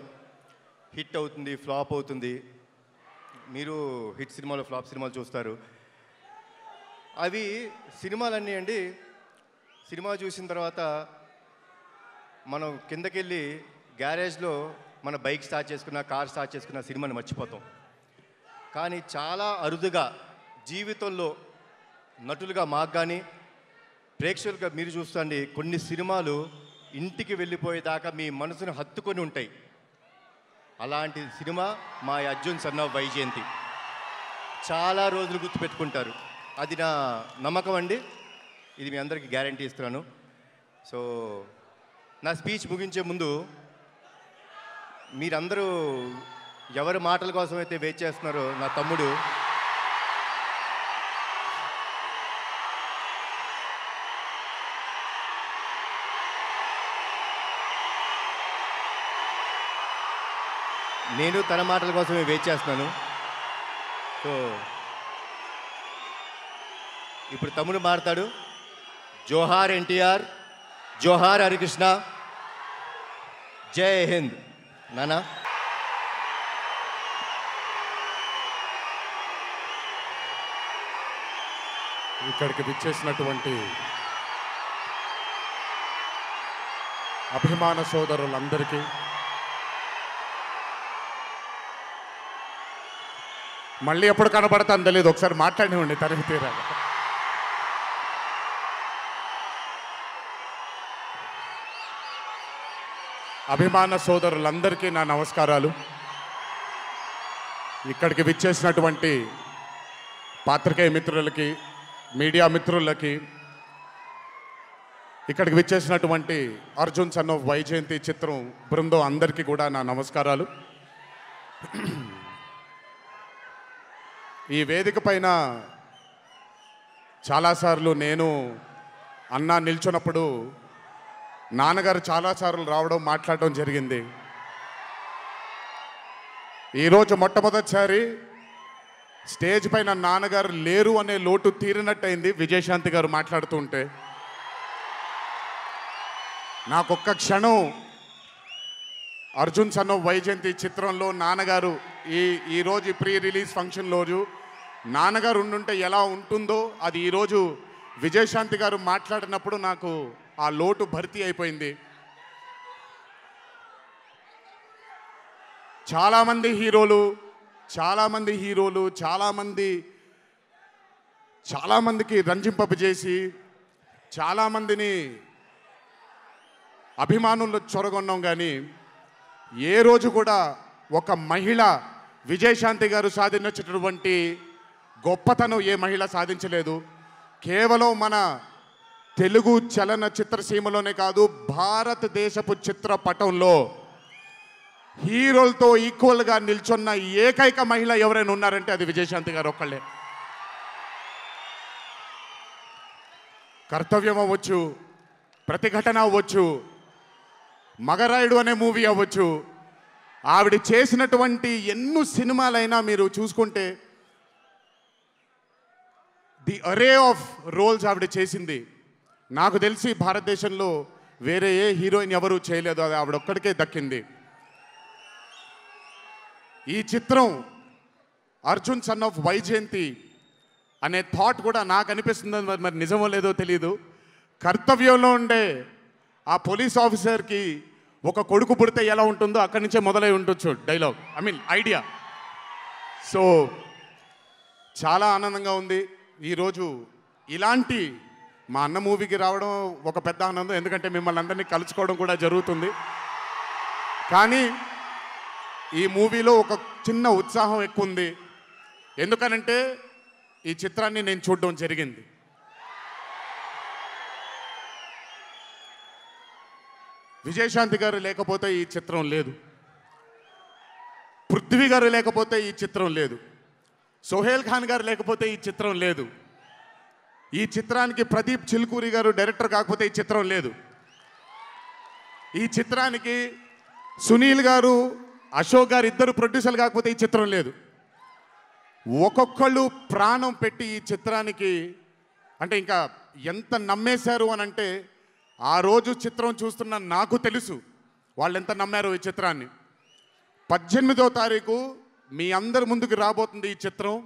హిట్ అవుతుంది, ఫ్లాప్ అవుతుంది. మీరు హిట్ సినిమాలు, ఫ్లాప్ సినిమాలు చూస్తారు. అవి సినిమాలన్నీ అండి, సినిమా చూసిన తర్వాత మనం కిందకెళ్ళి గ్యారేజ్లో మన బైక్ స్టార్ట్ చేసుకున్న, కార్ స్టార్ట్ చేసుకున్న సినిమాని మర్చిపోతాం. కానీ చాలా అరుదుగా జీవితంలో నటులుగా మాకు కానీ ప్రేక్షకులుగా మీరు చూస్తాండి, కొన్ని సినిమాలు ఇంటికి వెళ్ళిపోయేదాకా మీ మనసును హత్తుకొని ఉంటాయి. అలాంటి సినిమా మా అర్జున్ సన్ ఆఫ్ వైజయంతి. చాలా రోజులు గుర్తుపెట్టుకుంటారు. అది నా నమ్మకం అండి. ఇది మీ అందరికీ గ్యారంటీ ఇస్తున్నాను. సో నా స్పీచ్ ముగించే ముందు మీరందరూ ఎవరి మాటల కోసం అయితే వెయిట్ చేస్తున్నారో, నా తమ్ముడు నేను తన మాటల కోసమే వెయిట్ చేస్తున్నాను. సో ఇప్పుడు తమ్ముడు మాట్లాడు. జోహార్ ఎన్టీఆర్, జోహార్ హరికృష్ణ, జై హింద్. నానా ఇక్కడికి విచ్చేసినటువంటి అభిమాన సోదరులందరికీ, మళ్ళీ ఎప్పుడు కనబడతాను తెలియదు, ఒకసారి మాట్లాడివ్వండి తనిఖీ తీరాలి. అభిమాన సోదరులందరికీ నా నమస్కారాలు. ఇక్కడికి విచ్చేసినటువంటి పాత్రికేయ మిత్రులకి, మీడియా మిత్రులకి, ఇక్కడికి విచ్చేసినటువంటి అర్జున్ సన్ ఆఫ్ వైజయంతి చిత్రం బృందం అందరికీ కూడా నా నమస్కారాలు. ఈ వేదిక పైన చాలాసార్లు నేను అన్నా నిల్చున్నప్పుడు నాన్నగారు చాలాసార్లు రావడం, మాట్లాడడం జరిగింది. ఈరోజు మొట్టమొదటిసారి స్టేజ్ పైన నాన్నగారు లేరు అనే లోటు తీరినట్టయింది విజయశాంతి గారు మాట్లాడుతుంటే. నాకొక్క క్షణం అర్జున్ సన్ ఆఫ్ వైజయంతి చిత్రంలో నాన్నగారు ఈరోజు ప్రీ రిలీజ్ ఫంక్షన్ రోజు నాన్నగారు ఉండుంటే ఎలా ఉంటుందో, అది ఈరోజు విజయశాంతి గారు మాట్లాడినప్పుడు నాకు ఆ లోటు భర్తీ అయిపోయింది. చాలామంది హీరోలు చాలామందికి రంజింపజేసి చాలామందిని అభిమానుల్లో చొరగొన్నాం. కానీ ఏ రోజు కూడా ఒక మహిళ విజయశాంతి గారు సాధించినటువంటి గొప్పతనం ఏ మహిళ సాధించలేదు. కేవలం మన తెలుగు చలనచిత్ర సీమలోనే కాదు, భారతదేశపు చిత్రపటంలో హీరోలతో ఈక్వల్గా నిల్చున్న ఏకైక మహిళ ఎవరైనా ఉన్నారంటే అది విజయశాంతి గారు ఒక్కళ్ళే. కర్తవ్యం అవ్వచ్చు, ప్రతిఘటన అవ్వచ్చు, మగరాయుడు అనే మూవీ అవ్వచ్చు, ఆవిడ చేసినటువంటి ఎన్నో సినిమాలైనా మీరు చూసుకుంటే ది అరే ఆఫ్ రోల్స్ ఆవిడ చేసింది. నాకు తెలిసి భారతదేశంలో వేరే ఏ హీరోయిన్ ఎవరూ చేయలేదు, అది ఆవిడ ఒక్కడికే దక్కింది. ఈ చిత్రం అర్జున్ సన్ ఆఫ్ వైజయంతి అనే థాట్ కూడా నాకు అనిపిస్తుంది, మరి నిజమో లేదో తెలియదు. కర్తవ్యంలో ఉండే ఆ పోలీస్ ఆఫీసర్కి ఒక కొడుకు పుడితే ఎలా ఉంటుందో అక్కడి నుంచే మొదలై ఉండొచ్చు డైలాగ్, ఐడియా. సో చాలా ఆనందంగా ఉంది. ఈరోజు ఇలాంటి మా అన్న మూవీకి రావడం ఒక పెద్ద ఆనందం, ఎందుకంటే మిమ్మల్ని అందరినీ కలుసుకోవడం కూడా జరుగుతుంది. కానీ ఈ మూవీలో ఒక చిన్న ఉత్సాహం ఎక్కువ ఉంది. ఎందుకనంటే ఈ చిత్రాన్ని నేను చూడడం జరిగింది. విజయశాంతి గారు లేకపోతే ఈ చిత్రం లేదు, పృథ్వీ గారు లేకపోతే ఈ చిత్రం లేదు, సోహేల్ ఖాన్ గారు లేకపోతే ఈ చిత్రం లేదు, ఈ చిత్రానికి ప్రదీప్ చిల్కూరి గారు డైరెక్టర్ కాకపోతే ఈ చిత్రం లేదు, ఈ చిత్రానికి సునీల్ గారు అశోక్ గారు ఇద్దరు ప్రొడ్యూసర్లు కాకపోతే ఈ చిత్రం లేదు. ఒక్కొక్కళ్ళు ప్రాణం పెట్టి ఈ చిత్రానికి, అంటే ఇంకా ఎంత నమ్మేశారు అని అంటే, ఆ రోజు చిత్రం చూస్తున్న నాకు తెలుసు వాళ్ళు ఎంత నమ్మారు ఈ చిత్రాన్ని. 18వ తారీఖు మీ అందరి ముందుకు రాబోతుంది ఈ చిత్రం.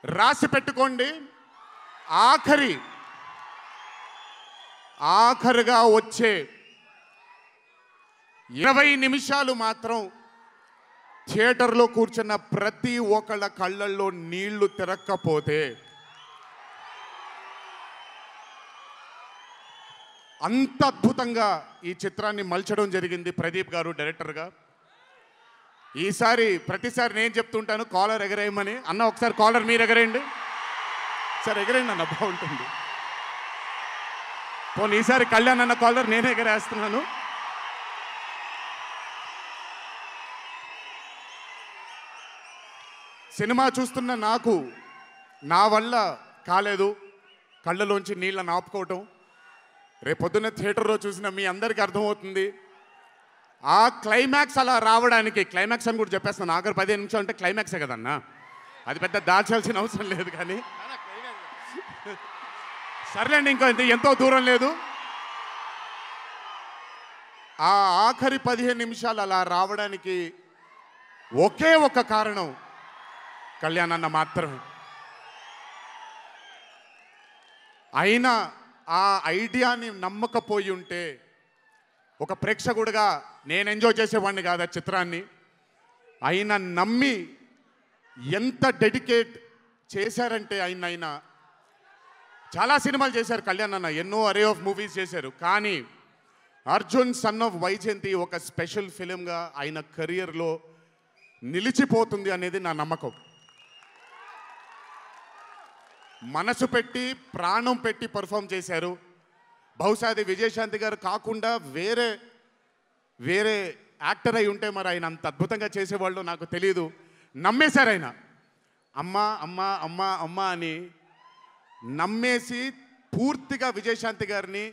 రాసి పెట్టుకోండి, ఆఖరిగా వచ్చే 20 నిమిషాలు మాత్రం థియేటర్లో కూర్చున్న ప్రతి ఒక్కళ్ళ కళ్ళల్లో నీళ్లు తిరక్కపోతే, అంత అద్భుతంగా ఈ చిత్రాన్ని మలచడం జరిగింది ప్రదీప్ గారు డైరెక్టర్గా. ఈసారి ప్రతిసారి నేను చెప్తుంటాను కాలర్ ఎగరేయమని. అన్న ఒకసారి కాలర్ మీరు ఎగరేయండి సార్, ఎగరేయండి అన్న, బాగుంటుంది. పోనీ ఈసారి కళ్యాణ్ అన్న కాలర్ నేనే ఎగరేస్తున్నాను. సినిమా చూస్తున్న నాకు నా వల్ల కాలేదు కళ్ళలోంచి నీళ్ళని ఆపుకోవటం. రేపొద్దున్న థియేటర్లో చూసిన మీ అందరికీ అర్థమవుతుంది. ఆ క్లైమాక్స్ అలా రావడానికి, క్లైమాక్స్ అని కూడా చెప్పేస్తాను, ఆఖరి 15 నిమిషాలు అంటే క్లైమాక్సే కదన్నా, అది పెద్ద దాచాల్సిన అవసరం లేదు. కానీ సర్లేండి, ఇంకో ఎంతో దూరం లేదు. ఆ ఆఖరి 15 నిమిషాలు అలా రావడానికి ఒకే ఒక కారణం కళ్యాణ్ అన్న మాత్రమే. అయినా ఆ ఐడియాని నమ్మకపోయి ఉంటే ఒక ప్రేక్షకుడిగా నేను ఎంజాయ్ చేసేవాడిని కాదు ఆ చిత్రాన్ని. అయినా నమ్మి ఎంత డెడికేట్ చేశారంటే ఆయన చాలా సినిమాలు చేశారు కళ్యాణ్ అన్న, ఎన్నో అరే ఆఫ్ మూవీస్ చేశారు. కానీ అర్జున్ సన్ ఆఫ్ వైజయంతి ఒక స్పెషల్ ఫిలింగా ఆయన కెరియర్లో నిలిచిపోతుంది అనేది నా నమ్మకం. మనసు పెట్టి ప్రాణం పెట్టి పర్ఫామ్ చేశారు. బహుశా అది విజయశాంతి గారు కాకుండా వేరే యాక్టర్ అయి ఉంటే మరి ఆయన అంత అద్భుతంగా చేసేవాళ్ళు నాకు తెలియదు. నమ్మేశారు ఆయన, అమ్మా అమ్మా అమ్మా అమ్మా అని నమ్మేసి పూర్తిగా విజయశాంతి గారిని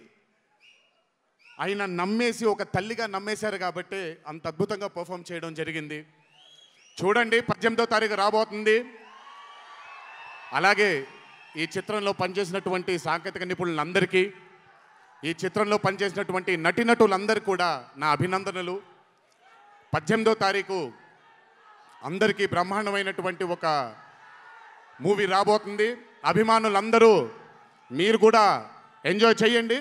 ఆయన నమ్మేసి ఒక తల్లిగా నమ్మేశారు కాబట్టి అంత అద్భుతంగా పర్ఫామ్ చేయడం జరిగింది. చూడండి, 18వ తారీఖు రాబోతుంది. అలాగే ఈ చిత్రంలో పనిచేసినటువంటి సాంకేతిక నిపుణులందరికీ, ఈ చిత్రంలో పనిచేసినటువంటి నటీనటులందరికీ కూడా నా అభినందనలు. 18వ తారీఖు అందరికీ బ్రహ్మాండమైనటువంటి ఒక మూవీ రాబోతుంది. అభిమానులందరూ మీరు కూడా ఎంజాయ్ చేయండి.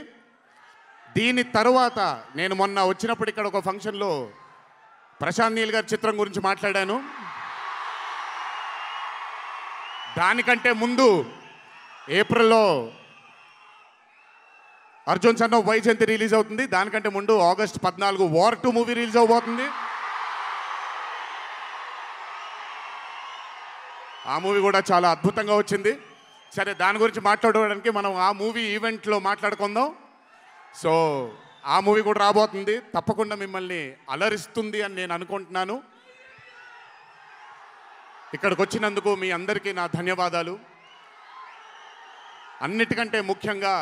దీని తర్వాత నేను మొన్న వచ్చినప్పుడు ఇక్కడ ఒక ఫంక్షన్లో ప్రశాంత్ నీల్ గారి చిత్రం గురించి మాట్లాడాను. దానికంటే ముందు ఏప్రిల్లో Arjun son of Vyjayanthi release అవుతుంది. దానికంటే ముందు ఆగస్ట్ 14 వార్ 2 మూవీ రిలీజ్ అవబోతుంది. ఆ మూవీ కూడా చాలా అద్భుతంగా వచ్చింది. సరే, దాని గురించి మాట్లాడడానికి మనం ఆ మూవీ ఈవెంట్లో మాట్లాడుకుందాం. సో ఆ మూవీ కూడా రాబోతుంది, తప్పకుండా మిమ్మల్ని అలరిస్తుంది అని నేను అనుకుంటున్నాను. ఇక్కడికి వచ్చినందుకు మీ అందరికీ నా ధన్యవాదాలు. అన్నిటికంటే ముఖ్యంగా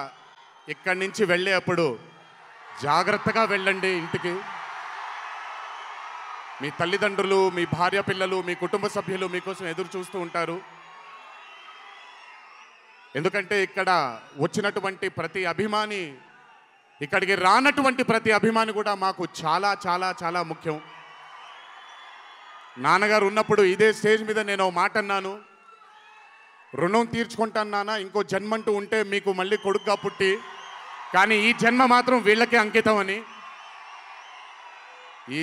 ఇక్కడి నుంచి వెళ్ళేటప్పుడు జాగ్రత్తగా వెళ్ళండి ఇంటికి. మీ తల్లిదండ్రులు, మీ భార్య పిల్లలు, మీ కుటుంబ సభ్యులు మీకోసం ఎదురు చూస్తూ ఉంటారు. ఎందుకంటే ఇక్కడ వచ్చినటువంటి ప్రతి అభిమాని, ఇక్కడికి రానటువంటి ప్రతి అభిమాని కూడా మాకు చాలా చాలా చాలా ముఖ్యం. నాన్నగారు ఉన్నప్పుడు ఇదే స్టేజ్ మీద నేను మాట అన్నాను, రుణం తీర్చుకుంటాను నాన్న, ఇంకో జన్మంటూ ఉంటే మీకు మళ్ళీ కొడుకుగా పుట్టి, కానీ ఈ జన్మ మాత్రం వీళ్ళకే అంకితం అని. ఈ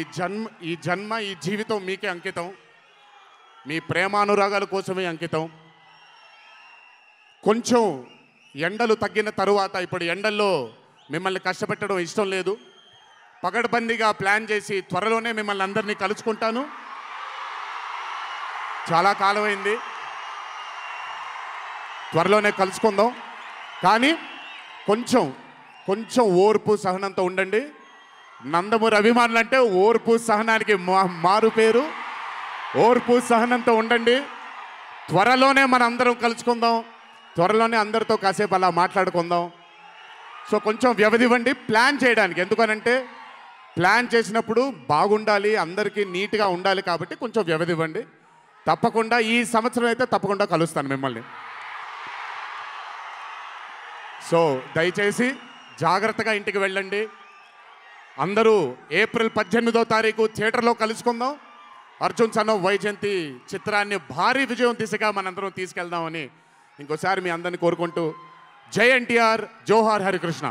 జన్మ ఈ జీవితం మీకే అంకితం, మీ ప్రేమానురాగాల కోసమే అంకితం. కొంచెం ఎండలు తగ్గిన తరువాత ఇప్పుడు ఎండల్లో మిమ్మల్ని కష్టపెట్టడం ఇష్టం లేదు. పగడ్బందీగా ప్లాన్ చేసి త్వరలోనే మిమ్మల్ని అందరినీ కలుసుకుంటాను. చాలా కాలమైంది, త్వరలోనే కలుసుకుందాం. కానీ కొంచెం ఓర్పు సహనంతో ఉండండి. నందమూరి అభిమానులు అంటే ఓర్పు సహనానికి మారు పేరు. ఓర్పు సహనంతో ఉండండి. త్వరలోనే మన అందరం కలుసుకుందాం. త్వరలోనే అందరితో కాసేపు అలా మాట్లాడుకుందాం. సో కొంచెం వ్యవధి ఇవ్వండి ప్లాన్ చేయడానికి. ఎందుకనంటే ప్లాన్ చేసినప్పుడు బాగుండాలి, అందరికీ నీట్గా ఉండాలి. కాబట్టి కొంచెం వ్యవధి ఇవ్వండి. తప్పకుండా ఈ సంవత్సరం అయితే తప్పకుండా కలుస్తాను మిమ్మల్ని. సో దయచేసి జాగ్రత్తగా ఇంటికి వెళ్ళండి. అందరూ ఏప్రిల్ 18వ తారీఖు థియేటర్లో కలుసుకుందాం. అర్జున్ సన్ ఆఫ్ వైజయంతి చిత్రాన్ని భారీ విజయం దిశగా మనందరం తీసుకెళ్దామని ఇంకోసారి మీ అందరిని కోరుకుంటూ, జై ఎన్టీఆర్, జోహార్ హరికృష్ణ.